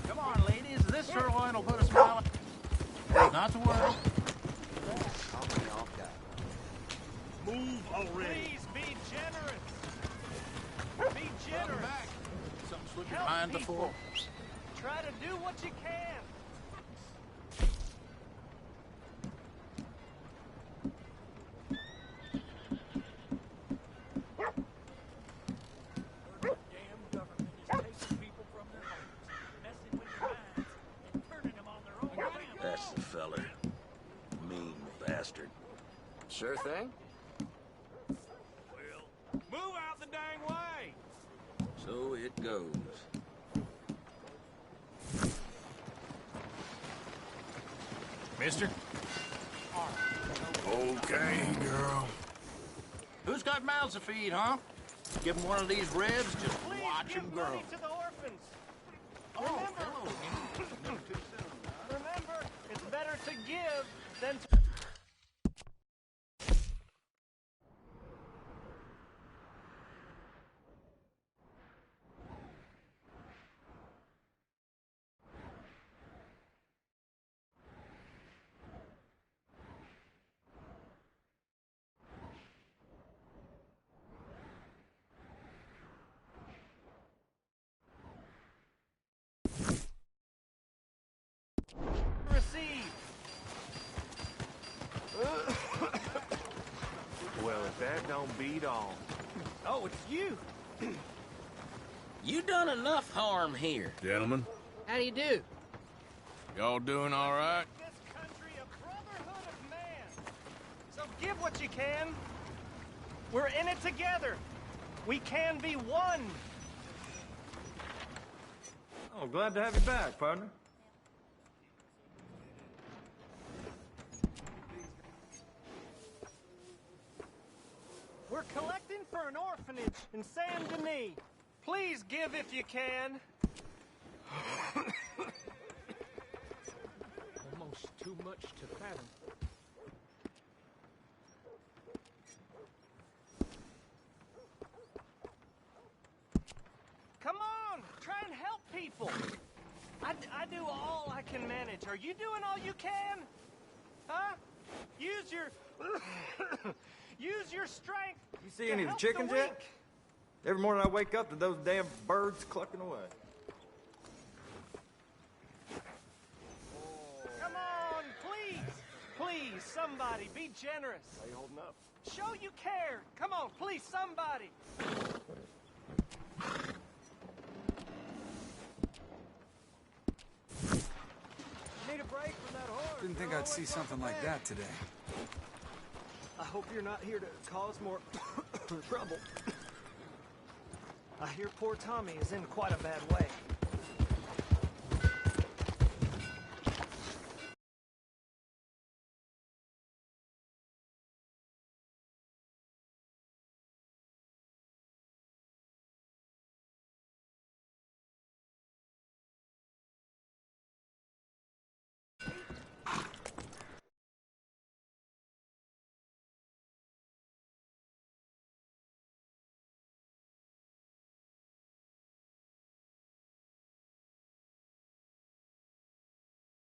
Come on, ladies. This sirloin will put a smile on. Not to worry. move already. Please be generous. Be generous. Something slipped Help behind the people. floor. Try to do what you can. That's the feller. Mean bastard. Sure thing. Move out the dang way. So it goes. Mister? Okay, girl. Who's got mouths to feed, huh? Give him one of these ribs, just Please watch give him grow. money to the orphans. Oh, Remember, it's better to give than to... receive. Well, if that don't beat all. Oh, it's you. You done enough harm here. Gentlemen, How do you do? y'all doing all right? This country a brotherhood of man. So give what you can. We're in it together. We can be one. Oh, glad to have you back, partner. We're collecting for an orphanage in Saint Denis. Please give if you can. Almost too much to fathom. Come on, try and help people. I do all I can manage. Are you doing all you can? Huh? Use your use your strength. You see to any of the help chickens weak. yet? Every morning I wake up to those damn birds clucking away. Come on, please. Please, somebody, be generous. How you holding up? Show you care. Come on, please, somebody. Need a break from that horse. Didn't think I'd see something like that today. I hope you're not here to cause more trouble. I hear poor Tommy is in quite a bad way.